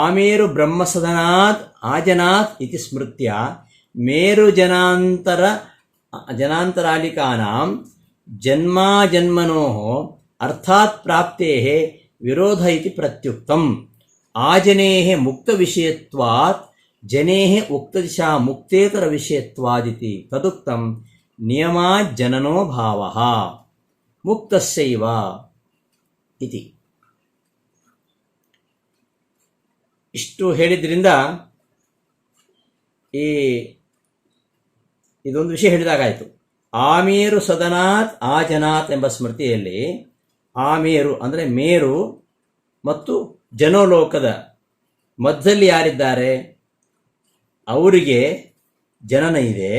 ಆಮೇರು ಬ್ರಹ್ಮಸದನಾತ್ ಆಜನಾತ್ ಇತಿ ಸ್ಮೃತ್ಯ ಮೇರು ಜನಾಂತರಾಲಿಕಾನಾಂ ಜನ್ಮಾಜನ್ಮನೋಃ ಅರ್ಥಾತ್ ಪ್ರಾಪ್ತೇಃ ವಿರೋಧ ಇತಿ ಪ್ರತ್ಯುಕ್ತಂ. ಆಜನೇಃ ಮುಕ್ತವಿಷಯತ್ವಾತ್ ಜನೇಃ ಉಕ್ತದಿಶಾ ಮುಕ್ತೇತರ ವಿಷಯತ್ವಾದಿತಿ ತದುಕ್ತಂ. ನಿಯಮಾತ್ ಜನನೋ ಭಾವಃ ಮುಕ್ತಸ್ಯೈವ ಇತಿ. ಇಷ್ಟು ಹೇಳಿದ್ರಿಂದ ಇದೊಂದು ವಿಷಯ ಹೇಳಿದಾಗಾಯಿತು. ಆಮೇರು ಸದನಾತ್ ಆಜನಾತ್ ಎಂಬ ಸ್ಮೃತಿಯಲ್ಲಿ ಆಮೇರು ಅಂದರೆ ಮೇರು ಮತ್ತು ಜನೋಲೋಕದ ಮಧ್ಯದಲ್ಲಿ ಯಾರಿದ್ದಾರೆ ಅವರಿಗೆ ಜನನ ಇದೆ,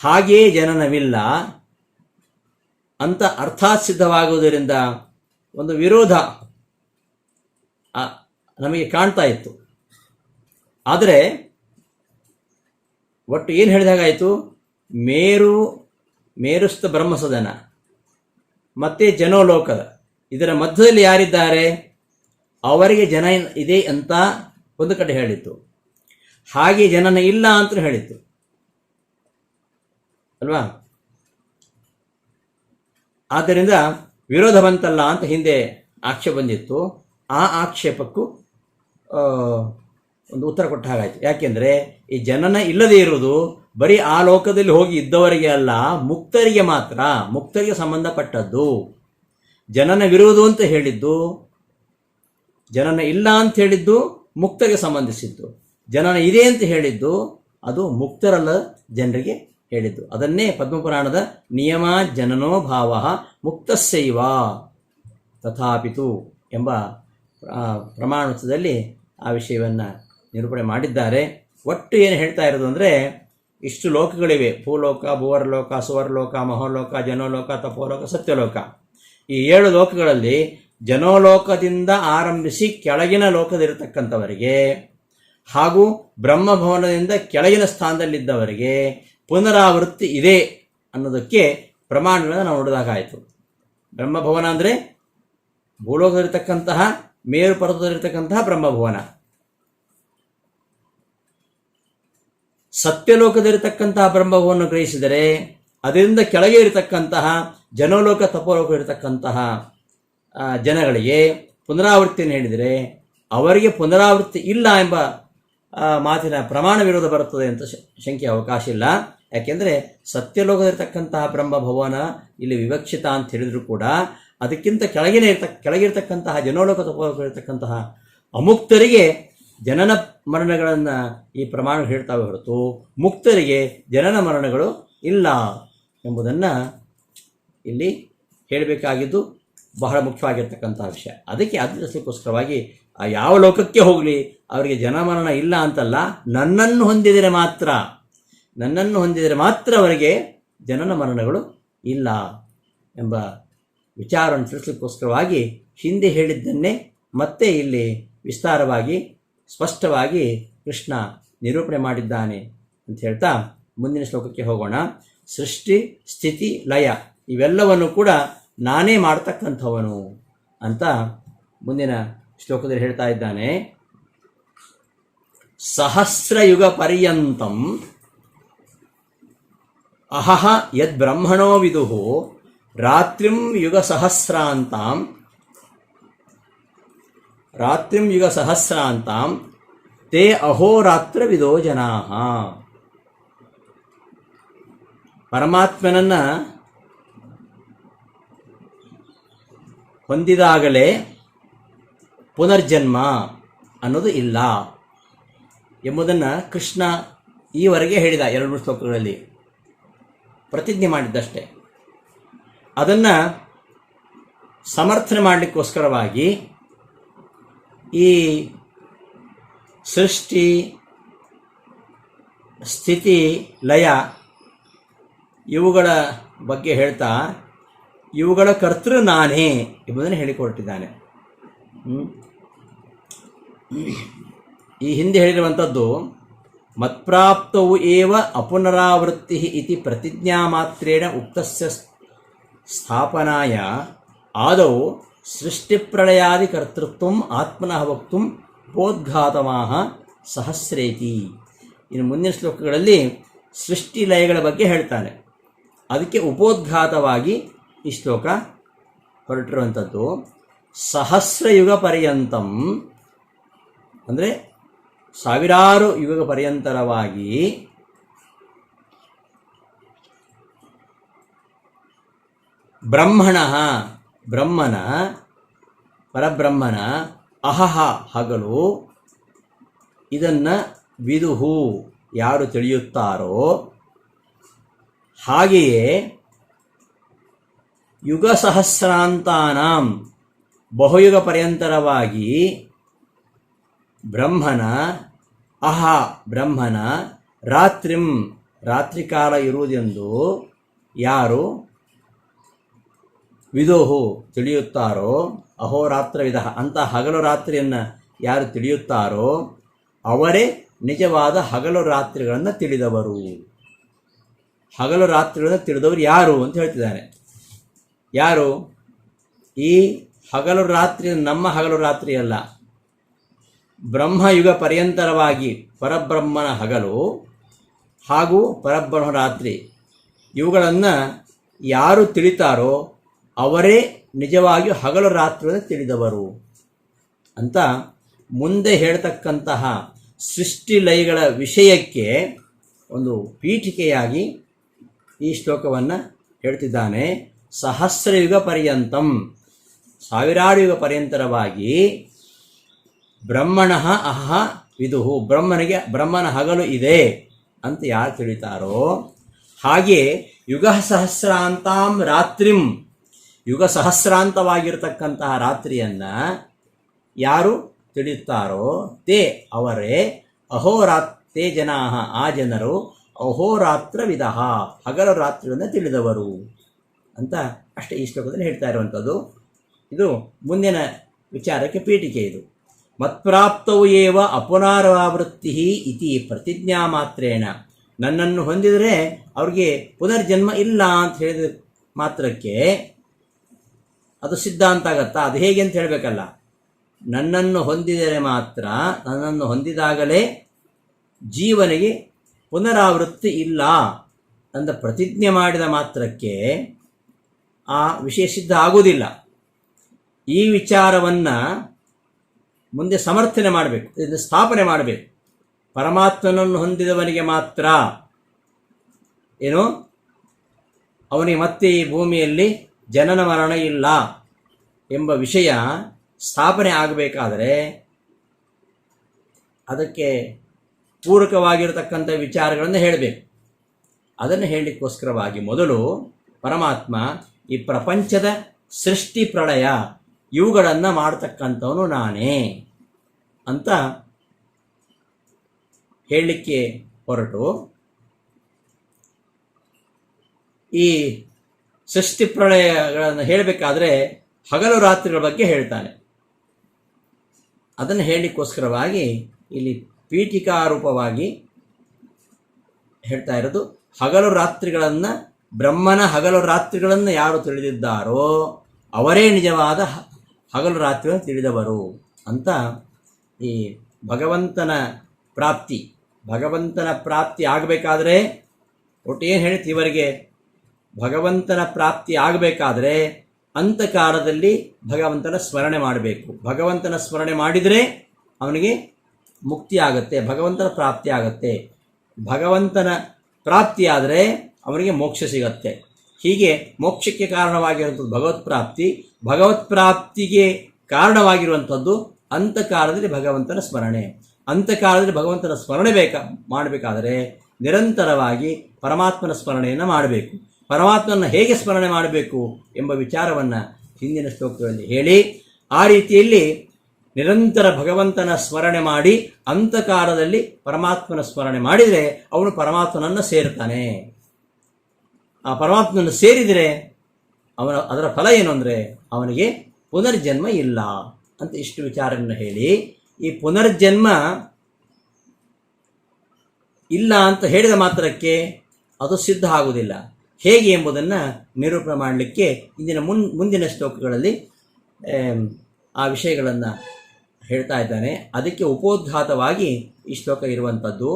ಹಾಗೆಯೇ ಜನನವಿಲ್ಲ ಅಂತ ಅರ್ಥಾತ್ ಸಿದ್ಧವಾಗುವುದರಿಂದ ಒಂದು ವಿರೋಧ ನಮಗೆ ಕಾಣ್ತಾ ಇತ್ತು. ಆದರೆ ಒಟ್ಟು ಏನು ಹೇಳಿದಾಗಾಯಿತು, ಮೇರುಸ್ಥ ಬ್ರಹ್ಮಸದನ ಮತ್ತು ಜನೋಲೋಕದ ಇದರ ಮಧ್ಯದಲ್ಲಿ ಯಾರಿದ್ದಾರೆ ಅವರಿಗೆ ಜನ ಇದೆ ಅಂತ ಒಂದು ಕಡೆ ಹೇಳಿತ್ತು, ಹಾಗೆ ಜನನ ಇಲ್ಲ ಅಂತ ಹೇಳಿತ್ತು ಅಲ್ವಾ. ಆದ್ದರಿಂದ ವಿರೋಧ ಬಂತಲ್ಲ ಅಂತ ಹಿಂದೆ ಆಕ್ಷೇಪ ಬಂದಿತ್ತು. ಆ ಆಕ್ಷೇಪಕ್ಕೂ ಒಂದು ಉತ್ತರ ಕೊಟ್ಟ ಹಾಗಾಯಿತು. ಯಾಕೆಂದರೆ ಈ ಜನನ ಇಲ್ಲದೇ ಇರುವುದು ಬರೀ ಆ ಲೋಕದಲ್ಲಿ ಹೋಗಿ ಇದ್ದವರಿಗೆ ಅಲ್ಲ, ಮುಕ್ತರಿಗೆ ಮಾತ್ರ, ಮುಕ್ತರಿಗೆ ಸಂಬಂಧಪಟ್ಟದ್ದು. ಜನನವಿರುವುದು ಅಂತ ಹೇಳಿದ್ದು, ಜನನ ಇಲ್ಲ ಅಂತ ಹೇಳಿದ್ದು ಮುಕ್ತರಿಗೆ ಸಂಬಂಧಿಸಿದ್ದು, ಜನನ ಇದೆ ಅಂತ ಹೇಳಿದ್ದು ಅದು ಮುಕ್ತರಲ್ಲ ಜನರಿಗೆ ಹೇಳಿದ್ದು. ಅದನ್ನೇ ಪದ್ಮಪುರಾಣದ ನಿಯಮ ಜನನೋ ಭಾವ ಮುಕ್ತಸ್ಯೈವ ತಥಾಪಿತು ಎಂಬ ಪ್ರಮಾಣದಲ್ಲಿ ಆ ವಿಷಯವನ್ನು ನಿರೂಪಣೆ ಮಾಡಿದ್ದಾರೆ. ಒಟ್ಟು ಏನು ಹೇಳ್ತಾ ಇರೋದು ಅಂದರೆ, ಇಷ್ಟು ಲೋಕಗಳಿವೆ, ಭೂಲೋಕ, ಭೂವರಲೋಕ, ಸುವರ್ಲೋಕ, ಮಹೋಲೋಕ, ಜನೋಲೋಕ, ತಪೋಲೋಕ, ಸತ್ಯಲೋಕ. ಈ 7 ಲೋಕಗಳಲ್ಲಿ ಜನೋಲೋಕದಿಂದ ಆರಂಭಿಸಿ ಕೆಳಗಿನ ಲೋಕದಲ್ಲಿರತಕ್ಕಂಥವರಿಗೆ ಹಾಗೂ ಬ್ರಹ್ಮಭವನದಿಂದ ಕೆಳಗಿನ ಸ್ಥಾನದಲ್ಲಿದ್ದವರಿಗೆ ಪುನರಾವೃತ್ತಿ ಇದೆ ಅನ್ನೋದಕ್ಕೆ ಪ್ರಮಾಣಗಳನ್ನು ನಾವು ನೋಡಿದಾಗಾಯಿತು. ಬ್ರಹ್ಮಭವನ ಅಂದರೆ ಭೂಲೋಕದಲ್ಲಿರ್ತಕ್ಕಂತಹ ಮೇರು ಪರ್ವತದಲ್ಲಿರ್ತಕ್ಕಂತಹ ಬ್ರಹ್ಮಭವನ, ಸತ್ಯಲೋಕದಲ್ಲಿರ್ತಕ್ಕಂತಹ ಬ್ರಹ್ಮಭವನ ಗ್ರಹಿಸಿದರೆ ಅದರಿಂದ ಕೆಳಗೆ ಇರತಕ್ಕಂತಹ ಜನೋಲೋಕ ತಪೋಲೋಕ ಇರತಕ್ಕಂತಹ ಜನಗಳಿಗೆ ಪುನರಾವೃತ್ತಿಯನ್ನು ಹೇಳಿದರೆ ಅವರಿಗೆ ಪುನರಾವೃತ್ತಿ ಇಲ್ಲ ಎಂಬ ಮಾತಿನ ಪ್ರಮಾಣ ವಿರೋಧ ಬರುತ್ತದೆ ಅಂತ ಶಂಕೆ ಅವಕಾಶ ಇಲ್ಲ. ಯಾಕೆಂದರೆ ಸತ್ಯಲೋಕದಲ್ಲಿರ್ತಕ್ಕಂತಹ ಬ್ರಹ್ಮಭವನ ಇಲ್ಲಿ ವಿವಕ್ಷಿತ ಅಂತ ಹೇಳಿದರೂ ಕೂಡ ಅದಕ್ಕಿಂತ ಕೆಳಗಿರ್ತಕ್ಕಂತಹ ಜನೋಲೋಕ ತಪೋಲೋಕ ಇರತಕ್ಕಂತಹ ಅಮುಕ್ತರಿಗೆ ಜನನ ಮರಣಗಳನ್ನು ಈ ಪ್ರಮಾಣ ಹೇಳ್ತಾವೆ ಹೊರತು ಮುಕ್ತರಿಗೆ ಜನನ ಮರಣಗಳು ಇಲ್ಲ ಎಂಬುದನ್ನು ಇಲ್ಲಿ ಹೇಳಬೇಕಾಗಿದ್ದು ಬಹಳ ಮುಖ್ಯವಾಗಿರ್ತಕ್ಕಂತಹ ವಿಷಯ. ಅದಕ್ಕೆ ಅದಕ್ಕೋಸ್ಕರವಾಗಿ ಆ ಯಾವ ಲೋಕಕ್ಕೆ ಹೋಗಲಿ ಅವರಿಗೆ ಜನಮರಣ ಇಲ್ಲ ಅಂತಲ್ಲ, ನನ್ನನ್ನು ಹೊಂದಿದರೆ ಮಾತ್ರ ಅವರಿಗೆ ಜನನ ಮರಣಗಳು ಇಲ್ಲ ಎಂಬ ವಿಚಾರವನ್ನು ತಿಳಿಸಲಿಕ್ಕೋಸ್ಕರವಾಗಿ ಹಿಂದೆ ಹೇಳಿದ್ದನ್ನೇ ಮತ್ತೆ ಇಲ್ಲಿ ವಿಸ್ತಾರವಾಗಿ ಸ್ಪಷ್ಟವಾಗಿ ಕೃಷ್ಣ ನಿರೂಪಣೆ ಮಾಡಿದ್ದಾನೆ ಅಂತ ಹೇಳ್ತಾ ಮುಂದಿನ ಶ್ಲೋಕಕ್ಕೆ ಹೋಗೋಣ. ಸೃಷ್ಟಿ ಸ್ಥಿತಿ ಲಯ ಇವೆಲ್ಲವನ್ನು ಕೂಡ ನಾನೇ ಮಾಡ್ತಕ್ಕಂಥವನು ಅಂತ ಮುಂದಿನ ಶ್ಲೋಕದಲ್ಲಿ ಹೇಳ್ತಾ ಇದ್ದಾನೆ. ಸಹಸ್ರಯುಗ ಪರ್ಯಂತಂ ಅಹಹ ಯದ್ ಬ್ರಹ್ಮಣೋ ವಿದುಃ ರಾತ್ರಿಂ ಯುಗ ಸಹಸ್ರಾಂತಾಂ ತೇ ಅಹೋರಾತ್ರ ವಿದೋ ಜನಾಃ. ಪರಮಾತ್ಮನನ್ನ ಹೊಂದಿದಾಗಲೇ ಪುನರ್ಜನ್ಮ ಅನ್ನೋದು ಇಲ್ಲ ಎಂಬುದನ್ನು ಕೃಷ್ಣ ಈವರೆಗೆ ಹೇಳಿದ 2-3 ಶ್ಲೋಕಗಳಲ್ಲಿ ಪ್ರತಿಜ್ಞೆ ಮಾಡಿದ್ದಷ್ಟೇ. ಅದನ್ನು ಸಮರ್ಥನೆ ಮಾಡಲಿಕ್ಕೋಸ್ಕರವಾಗಿ ಈ ಸೃಷ್ಟಿ ಸ್ಥಿತಿ ಲಯ ಇವುಗಳ ಬಗ್ಗೆ ಹೇಳ್ತಾ ಇವುಗಳ ಕರ್ತೃ ನಾನೇ ಎಂಬುದನ್ನು ಹೇಳಿಕೊಟ್ಟಿದ್ದಾನೆ. ಈ ಹಿಂದೆ ಹೇಳಿರುವಂಥದ್ದು ಮತ್ಪ್ರಾಪ್ತವು ಏವ ಅಪುನರಾವೃತ್ತಿ ಇತಿ ಪ್ರತಿಜ್ಞಾ ಮಾತ್ರೇಣ ಉಕ್ತಸ್ಯ ಸ್ಥಾಪನಾಯ ಆದೌ ಸೃಷ್ಟಿಪ್ರಳಯಾದಿ ಕರ್ತೃತ್ವಂ ಆತ್ಮನಃ ವಕ್ತುಂ ಉಪೋದ್ಘಾತಮಾಹ ಸಹಸ್ರೇತಿ. ಇನ್ನು ಮುಂದಿನ ಶ್ಲೋಕಗಳಲ್ಲಿ ಸೃಷ್ಟಿ ಲಯಗಳ ಬಗ್ಗೆ ಹೇಳ್ತಾನೆ. ಅದಕ್ಕೆ ಉಪೋದ್ಘಾತವಾಗಿ ಈ ಶ್ಲೋಕ ಹೊರಟಿರುವಂಥದ್ದು. ಸಹಸ್ರಯುಗ ಪರ್ಯಂತಂ ಅಂದರೆ ಸಾವಿರಾರು ಯುಗ ಪರ್ಯಂತರವಾಗಿ ಬ್ರಹ್ಮಣ ಬ್ರಹ್ಮನ ಪರಬ್ರಹ್ಮನ ಅಹಹ ಹಗಲು, ಇದನ್ನು ವಿದುಹು ಯಾರು ತಿಳಿಯುತ್ತಾರೋ, ಹಾಗೆಯೇ ಯುಗ ಸಹಸ್ರಾಂತಾನಾಂ ಬಹುಯುಗ ಪರ್ಯಂತರವಾಗಿ ಬ್ರಹ್ಮನ ಅಹ ಬ್ರಹ್ಮನ ರಾತ್ರಿಂ ರಾತ್ರಿಕಾಲ ಇರುವುದೆಂದು ಯಾರು ವಿದುಹು ತಿಳಿಯುತ್ತಾರೋ, ಅಹೋರಾತ್ರವಿದ ಅಂತ ಹಗಲು ರಾತ್ರಿಯನ್ನು ಯಾರು ತಿಳಿಯುತ್ತಾರೋ ಅವರೇ ನಿಜವಾದ ಹಗಲು ರಾತ್ರಿಗಳನ್ನು ತಿಳಿದವರು. ಹಗಲು ರಾತ್ರಿಗಳನ್ನು ತಿಳಿದವರು ಯಾರು ಅಂತ ಹೇಳ್ತಿದ್ದಾನೆ. ಯಾರು? ಈ ಹಗಲು ರಾತ್ರಿ ನಮ್ಮ ಹಗಲು ರಾತ್ರಿ ಅಲ್ಲ, ಬ್ರಹ್ಮಯುಗ ಪರ್ಯಂತರವಾಗಿ ಪರಬ್ರಹ್ಮನ ಹಗಲು ಹಾಗೂ ಪರಬ್ರಹ್ಮ ರಾತ್ರಿ ಇವುಗಳನ್ನು ಯಾರು ತಿಳಿತಾರೋ ಅವರೇ ನಿಜವಾಗಿ ಹಗಲು ರಾತ್ರಿಯನ್ನು ತಿಳಿದವರು ಅಂತ ಮುಂದೆ ಹೇಳ್ತಕ್ಕಂತಹ ಸೃಷ್ಟಿಲಯಗಳ ವಿಷಯಕ್ಕೆ ಒಂದು ಪೀಠಿಕೆಯಾಗಿ ಈ ಶ್ಲೋಕವನ್ನು ಹೇಳ್ತಿದ್ದಾನೆ. ಸಹಸ್ರಯುಗ ಪರ್ಯಂತಂ, ಸಾವಿರಾರು ಯುಗ ಪರ್ಯಂತರವಾಗಿ ಬ್ರಹ್ಮಣ ಅಹ ವಿದುಹು, ಬ್ರಹ್ಮನ ಹಗಲು ಇದೆ ಅಂತ ಯಾರು ತಿಳಿತಾರೋ, ಹಾಗೆ ಯುಗ ಸಹಸ್ರಾಂತಾಂ ರಾತ್ರಿಂ, ಯುಗ ಸಹಸ್ರಾಂತವಾಗಿರತಕ್ಕಂತಹ ರಾತ್ರಿಯನ್ನು ಯಾರು ತಿಳಿಯುತ್ತಾರೋ ತೇ ಅವರೇ ಅಹೋರಾತ್ರೇ ಜನಾ, ಆ ಜನರು ಅಹೋರಾತ್ರ ವಿದಃ ಹಗಲು ರಾತ್ರಿಯನ್ನು ತಿಳಿದವರು ಅಂತ ಅಷ್ಟೇ ಈ ಶ್ಲೋಕದಲ್ಲಿ ಹೇಳ್ತಾ ಇರುವಂಥದ್ದು. ಇದು ಮುಂದಿನ ವಿಚಾರಕ್ಕೆ ಪೀಠಿಕೆ. ಇದು ಮತ್ಪ್ರಾಪ್ತವು ಏವ ಅಪುನರಾವೃತ್ತಿ ಇತಿ ಪ್ರತಿಜ್ಞಾ ಮಾತ್ರೇಣ, ನನ್ನನ್ನು ಹೊಂದಿದರೆ ಅವ್ರಿಗೆ ಪುನರ್ಜನ್ಮ ಇಲ್ಲ ಅಂತ ಹೇಳಿದ ಮಾತ್ರಕ್ಕೆ ಅದು ಸಿದ್ಧಾಂತ ಆಗತ್ತಾ? ಅದು ಹೇಗೆ ಅಂತ ಹೇಳಬೇಕಲ್ಲ. ನನ್ನನ್ನು ಹೊಂದಿದರೆ ಮಾತ್ರ, ನನ್ನನ್ನು ಹೊಂದಿದಾಗಲೇ ಜೀವನಿಗೆ ಪುನರಾವೃತ್ತಿ ಇಲ್ಲ ಅಂತ ಪ್ರತಿಜ್ಞೆ ಮಾಡಿದ ಮಾತ್ರಕ್ಕೆ ಆ ವಿಷಯ ಸಿದ್ಧ ಆಗುವುದಿಲ್ಲ. ಈ ವಿಚಾರವನ್ನು ಮುಂದೆ ಸಮರ್ಥನೆ ಮಾಡಬೇಕು, ಇದನ್ನು ಸ್ಥಾಪನೆ ಮಾಡಬೇಕು. ಪರಮಾತ್ಮನನ್ನು ಹೊಂದಿದವನಿಗೆ ಮಾತ್ರ ಏನು ಅವನಿಗೆ ಮತ್ತೆ ಈ ಭೂಮಿಯಲ್ಲಿ ಜನನ ಮರಣ ಇಲ್ಲ ಎಂಬ ವಿಷಯ ಸ್ಥಾಪನೆ ಆಗಬೇಕಾದರೆ ಅದಕ್ಕೆ ಪೂರಕವಾಗಿರತಕ್ಕಂಥ ವಿಚಾರಗಳನ್ನು ಹೇಳಬೇಕು. ಅದನ್ನು ಹೇಳಲಿಕ್ಕೋಸ್ಕರವಾಗಿ ಮೊದಲು ಪರಮಾತ್ಮ ಈ ಪ್ರಪಂಚದ ಸೃಷ್ಟಿ ಪ್ರಳಯ ಇವುಗಳನ್ನು ಮಾಡತಕ್ಕಂಥವನು ನಾನೇ ಅಂತ ಹೇಳಲಿಕ್ಕೆ ಹೊರಟು, ಈ ಸೃಷ್ಟಿ ಪ್ರಳಯಗಳನ್ನು ಹೇಳಬೇಕಾದ್ರೆ ಹಗಲು ರಾತ್ರಿಗಳ ಬಗ್ಗೆ ಹೇಳ್ತಾನೆ. ಅದನ್ನು ಹೇಳಲಿಕ್ಕೋಸ್ಕರವಾಗಿ ಇಲ್ಲಿ ಪೀಠಿಕಾರೂಪವಾಗಿ ಹೇಳ್ತಾ ಇರೋದು, ಹಗಲು ರಾತ್ರಿಗಳನ್ನು, ಬ್ರಹ್ಮನ ಹಗಲು ರಾತ್ರಿಗಳನ್ನು ಯಾರು ತಿಳಿದಿದ್ದಾರೋ ಅವರೇ ನಿಜವಾದ ಹಗಲು ರಾತ್ರಿಗಳನ್ನು ತಿಳಿದವರು ಅಂತ. ಈ ಭಗವಂತನ ಪ್ರಾಪ್ತಿ ಆಗಬೇಕಾದ್ರೆ ಒಟ್ಟು ಏನು ಹೇಳ್ತೀವಿ, ಇವರಿಗೆ ಭಗವಂತನ ಪ್ರಾಪ್ತಿ ಆಗಬೇಕಾದ್ರೆ ಅಂತಕಾಲದಲ್ಲಿ ಭಗವಂತನ ಸ್ಮರಣೆ ಮಾಡಬೇಕು. ಭಗವಂತನ ಸ್ಮರಣೆ ಮಾಡಿದರೆ ಅವನಿಗೆ ಮುಕ್ತಿ ಆಗುತ್ತೆ, ಭಗವಂತನ ಪ್ರಾಪ್ತಿ ಆಗುತ್ತೆ. ಭಗವಂತನ ಪ್ರಾಪ್ತಿಯಾದರೆ ಅವನಿಗೆ ಮೋಕ್ಷ ಸಿಗತ್ತೆ. ಹೀಗೆ ಮೋಕ್ಷಕ್ಕೆ ಕಾರಣವಾಗಿರುವಂಥದ್ದು ಭಗವತ್ ಪ್ರಾಪ್ತಿಗೆ ಕಾರಣವಾಗಿರುವಂಥದ್ದು ಅಂತಕಾಲದಲ್ಲಿ ಭಗವಂತನ ಸ್ಮರಣೆ. ಅಂತಕಾಲದಲ್ಲಿ ಭಗವಂತನ ಸ್ಮರಣೆ ಮಾಡಬೇಕಾದರೆ ನಿರಂತರವಾಗಿ ಪರಮಾತ್ಮನ ಸ್ಮರಣೆಯನ್ನು ಮಾಡಬೇಕು. ಪರಮಾತ್ಮನ ಹೇಗೆ ಸ್ಮರಣೆ ಮಾಡಬೇಕು ಎಂಬ ವಿಚಾರವನ್ನು ಹಿಂದಿನ ಶ್ಲೋಕಗಳಲ್ಲಿ ಹೇಳಿ, ಆ ರೀತಿಯಲ್ಲಿ ನಿರಂತರ ಭಗವಂತನ ಸ್ಮರಣೆ ಮಾಡಿ ಅಂತಕಾಲದಲ್ಲಿ ಪರಮಾತ್ಮನ ಸ್ಮರಣೆ ಮಾಡಿದರೆ ಅವನು ಪರಮಾತ್ಮನನ್ನು ಸೇರ್ತಾನೆ. ಆ ಪರಮಾತ್ಮನನ್ನು ಸೇರಿದರೆ ಅದರ ಫಲ ಏನು ಅಂದರೆ ಅವನಿಗೆ ಪುನರ್ಜನ್ಮ ಇಲ್ಲ ಅಂತ ಇಷ್ಟು ವಿಚಾರವನ್ನು ಹೇಳಿ, ಈ ಪುನರ್ಜನ್ಮ ಇಲ್ಲ ಅಂತ ಹೇಳಿದ ಮಾತ್ರಕ್ಕೆ ಅದು ಸಿದ್ಧ ಆಗುವುದಿಲ್ಲ. ಹೇಗೆ ಎಂಬುದನ್ನು ನಿರೂಪಣೆ ಮಾಡಲಿಕ್ಕೆ ಮುಂದಿನ ಶ್ಲೋಕಗಳಲ್ಲಿ ಆ ವಿಷಯಗಳನ್ನು ಹೇಳ್ತಾ ಇದ್ದಾನೆ. ಅದಕ್ಕೆ ಉಪೋದ್ಘಾತವಾಗಿ ಈ ಶ್ಲೋಕ ಇರುವಂಥದ್ದು.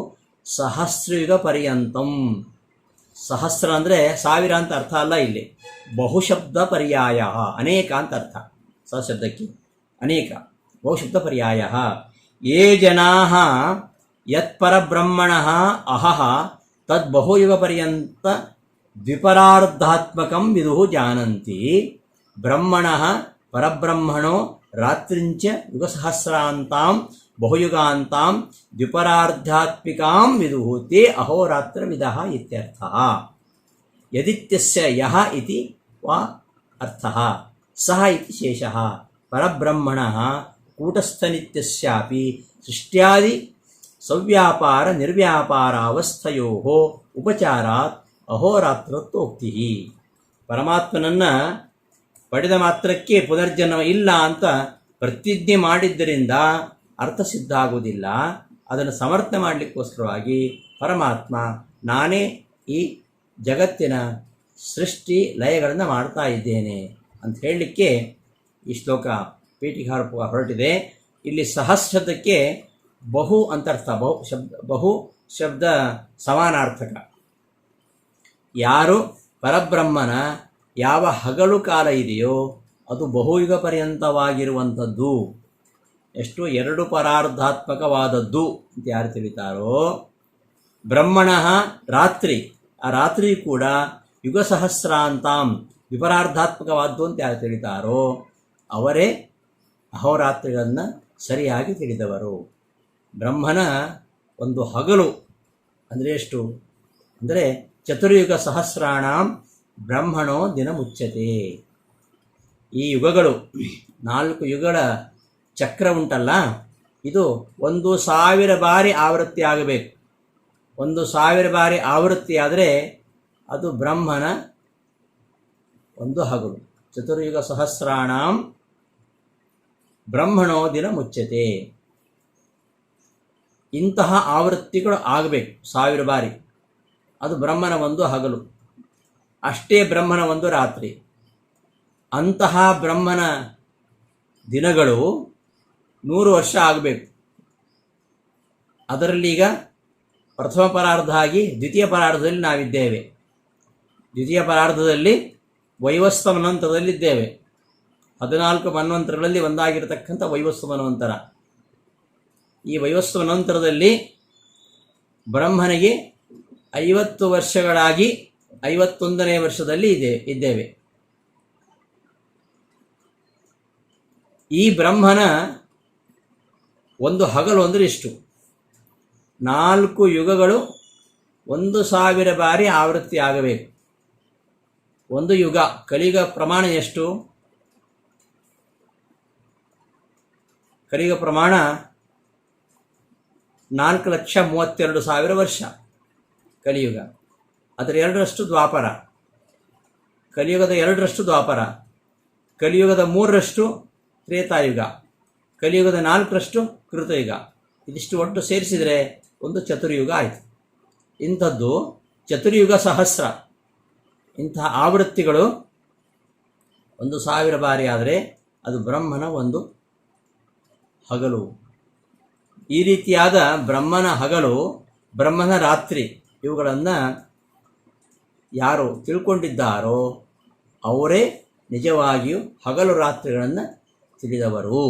ಸಹಸ್ರಯುಗ ಪರ್ಯಂತಂ, ಸಹಸ್ರ ಅಂದರೆ ಸಾವಿರ ಅಂತ ಅರ್ಥ ಅಲ್ಲ, ಇಲ್ಲಿ ಬಹುಶಬ್ದ ಪರ್ಯಾಯ, ಅನೇಕ ಅಂತ ಅರ್ಥ. ಸಹಶಬ್ದಕ್ಕೆ ಅನೇಕ, ಬಹುಶಬ್ದ ಪರ್ಯಾಯ. ಯೇ ಜನಾ ಯತ್ಪರಬ್ರಹ್ಮಣ ಅಹಹ ತದ್ ಬಹುಯುಗ ಪರ್ಯಂತ ದ್ವಿಪರಾರ್ಧಾತ್ಮಕಂ ವಿದುಃ ಜಾನಂತಿ ಬ್ರಹ್ಮಣಃ ಪರಬ್ರಹ್ಮಣೋ ರಾತ್ರಿಂಚ ಯುಗಸಹಸ್ರಾಂತಾಂ ಬಹುಯುಗಾಂತಾಂ ದ್ವಿಪರಾರ್ಧಾತ್ಮಿಕಾಂ ವಿದುಃ ತೇ ಅಹೋರಾತ್ರವಿದಃ ಇತ್ಯರ್ಥಃ. ಯದಿತ್ಯಸ್ಯ ಯಃ ಇತಿ ವಾ ಅರ್ಥಃ ಸಹ ಇತಿ ಶೇಷಃ. ಪರಬ್ರಹ್ಮಣಃ ಕೂಟಸ್ಥನಿತ್ಯಸ್ಯಾಪಿ ಸೃಷ್ಟ್ಯಾದಿ ಸವ್ಯಾಪಾರ ನಿರ್ವ್ಯಾಪಾರಾವಸ್ಥೆಯೋಃ ಉಪಚಾರಾತ್ ಅಹೋರಾತ್ರತ್ವೋಕ್ತಿ. ಪರಮಾತ್ಮನನ್ನು ಪಡೆದ ಮಾತ್ರಕ್ಕೆ ಪುನರ್ಜನ್ಮ ಇಲ್ಲ ಅಂತ ಪ್ರತಿಜ್ಞೆ ಮಾಡಿದ್ದರಿಂದ ಅರ್ಥ ಸಿದ್ಧ ಆಗುವುದಿಲ್ಲ. ಅದನ್ನು ಸಮರ್ಥನೆ ಮಾಡಲಿಕ್ಕೋಸ್ಕರವಾಗಿ ಪರಮಾತ್ಮ ನಾನೇ ಈ ಜಗತ್ತಿನ ಸೃಷ್ಟಿ ಲಯಗಳನ್ನು ಮಾಡ್ತಾ ಇದ್ದೇನೆ ಅಂತ ಹೇಳಲಿಕ್ಕೆ ಈ ಶ್ಲೋಕ ಪೀಠಿಕಾರ ಹೊರಟಿದೆ. ಇಲ್ಲಿ ಸಹಸ್ರದಕ್ಕೆ ಬಹು ಅಂತರ್ಥ, ಬಹು ಶಬ್ದ ಸಮಾನಾರ್ಥಕ. ಯಾರು ಪರಬ್ರಹ್ಮನ ಯಾವ ಹಗಲು ಕಾಲ ಇದೆಯೋ ಅದು ಬಹುಯುಗ ಪರ್ಯಂತವಾಗಿರುವಂಥದ್ದು. ಎಷ್ಟು? 2 ಪರಾರ್ಧಾತ್ಮಕವಾದದ್ದು ಅಂತ ಯಾರು ತಿಳಿತಾರೋ, ಬ್ರಹ್ಮಣ ರಾತ್ರಿ, ಆ ರಾತ್ರಿ ಕೂಡ ಯುಗ ಸಹಸ್ರಾಂತಾಂ ವಿಪರಾರ್ಧಾತ್ಮಕವಾದ್ದು ಅಂತ ಯಾರು ತಿಳಿತಾರೋ ಅವರೇ ಅಹೋರಾತ್ರಿಗಳನ್ನು ಸರಿಯಾಗಿ ತಿಳಿದವರು. ಬ್ರಹ್ಮನ ಒಂದು ಹಗಲು ಅಂದರೆ ಎಷ್ಟು ಅಂದರೆ ಚತುರ್ಯುಗ ಸಹಸ್ರಾಣಾಂ ಬ್ರಹ್ಮಣೋ ದಿನ ಮುಚ್ಚತೆ. ಈ ಯುಗಗಳು 4 ಯುಗಗಳ ಚಕ್ರ ಉಂಟಲ್ಲ, ಇದು 1000 ಬಾರಿ ಆವೃತ್ತಿ ಆಗಬೇಕು. 1000 ಬಾರಿ ಆವೃತ್ತಿ ಆದರೆ ಅದು ಬ್ರಹ್ಮನ ಒಂದು ಹಗಲು. ಚತುರ್ಯುಗ ಸಹಸ್ರಾಣಾಂ ಬ್ರಹ್ಮಣೋ ದಿನ ಮುಚ್ಚತೆ. ಇಂತಹ ಆವೃತ್ತಿಗಳು ಆಗಬೇಕು 1000 ಬಾರಿ. ಅದು ಬ್ರಹ್ಮನ ಒಂದು ಹಗಲು, ಅಷ್ಟೇ ಬ್ರಹ್ಮನ ಒಂದು ರಾತ್ರಿ. ಅಂತಹ ಬ್ರಹ್ಮನ ದಿನಗಳು 100 ವರ್ಷ ಆಗಬೇಕು. ಅದರಲ್ಲಿ ಈಗ ಪ್ರಥಮ ಪರಾರ್ಧ ಆಗಿ ದ್ವಿತೀಯ ಪರಾರ್ಧದಲ್ಲಿ ನಾವಿದ್ದೇವೆ. ದ್ವಿತೀಯ ಪರಾರ್ಧದಲ್ಲಿ ವೈವಸ್ವ ಮನ್ವಂತರದಲ್ಲಿದ್ದೇವೆ. 14 ಮನ್ವಂತರಗಳಲ್ಲಿ ಒಂದಾಗಿರತಕ್ಕಂಥ ವೈವಸ್ವ ಮನ್ವಂತರ. ಈ ವೈವಸ್ವ ಮನ್ವಂತರದಲ್ಲಿ ಬ್ರಹ್ಮನಿಗೆ 50 ವರ್ಷಗಳಾಗಿ 51ನೇ ವರ್ಷದಲ್ಲಿ ಇದ್ದೇವೆ. ಈ ಬ್ರಹ್ಮನ ಒಂದು ಹಗಲು ಅಂದರೆ ಇಷ್ಟು. 4 ಯುಗಗಳು 1000 ಬಾರಿ ಆವೃತ್ತಿ ಆಗಬೇಕು. ಒಂದು ಯುಗ, ಕಲಿಯುಗ ಪ್ರಮಾಣ ಎಷ್ಟು? ಕಲಿಯುಗ ಪ್ರಮಾಣ 4,32,000 ವರ್ಷ ಕಲಿಯುಗ. ಅದರ 2ರಷ್ಟು ದ್ವಾಪರ. ಕಲಿಯುಗದ 2ರಷ್ಟು ದ್ವಾಪರ. ಕಲಿಯುಗದ 3ರಷ್ಟು ತ್ರೇತಾಯುಗ. ಕಲಿಯುಗದ 4ರಷ್ಟು ಕೃತಯುಗ. ಇದಿಷ್ಟು ಒಟ್ಟು ಸೇರಿಸಿದರೆ ಒಂದು ಚತುರ್ಯುಗ ಆಯಿತು. ಇಂಥದ್ದು ಚತುರ್ಯುಗ ಸಹಸ್ರ. ಇಂತಹ ಆವೃತ್ತಿಗಳು 1000 ಬಾರಿ ಆದರೆ ಅದು ಬ್ರಹ್ಮನ ಒಂದು ಹಗಲು. ಈ ರೀತಿಯಾದ ಬ್ರಹ್ಮನ ಹಗಲು, ಬ್ರಹ್ಮನ ರಾತ್ರಿ ಇವುಗಳನ್ನು ಯಾರು ತಿಳ್ಕೊಂಡಿದ್ದಾರೋ ಅವರೇ ನಿಜವಾಗಿಯೂ ಹಗಲು ರಾತ್ರಿಗಳನ್ನು ತಿಳಿದವರು.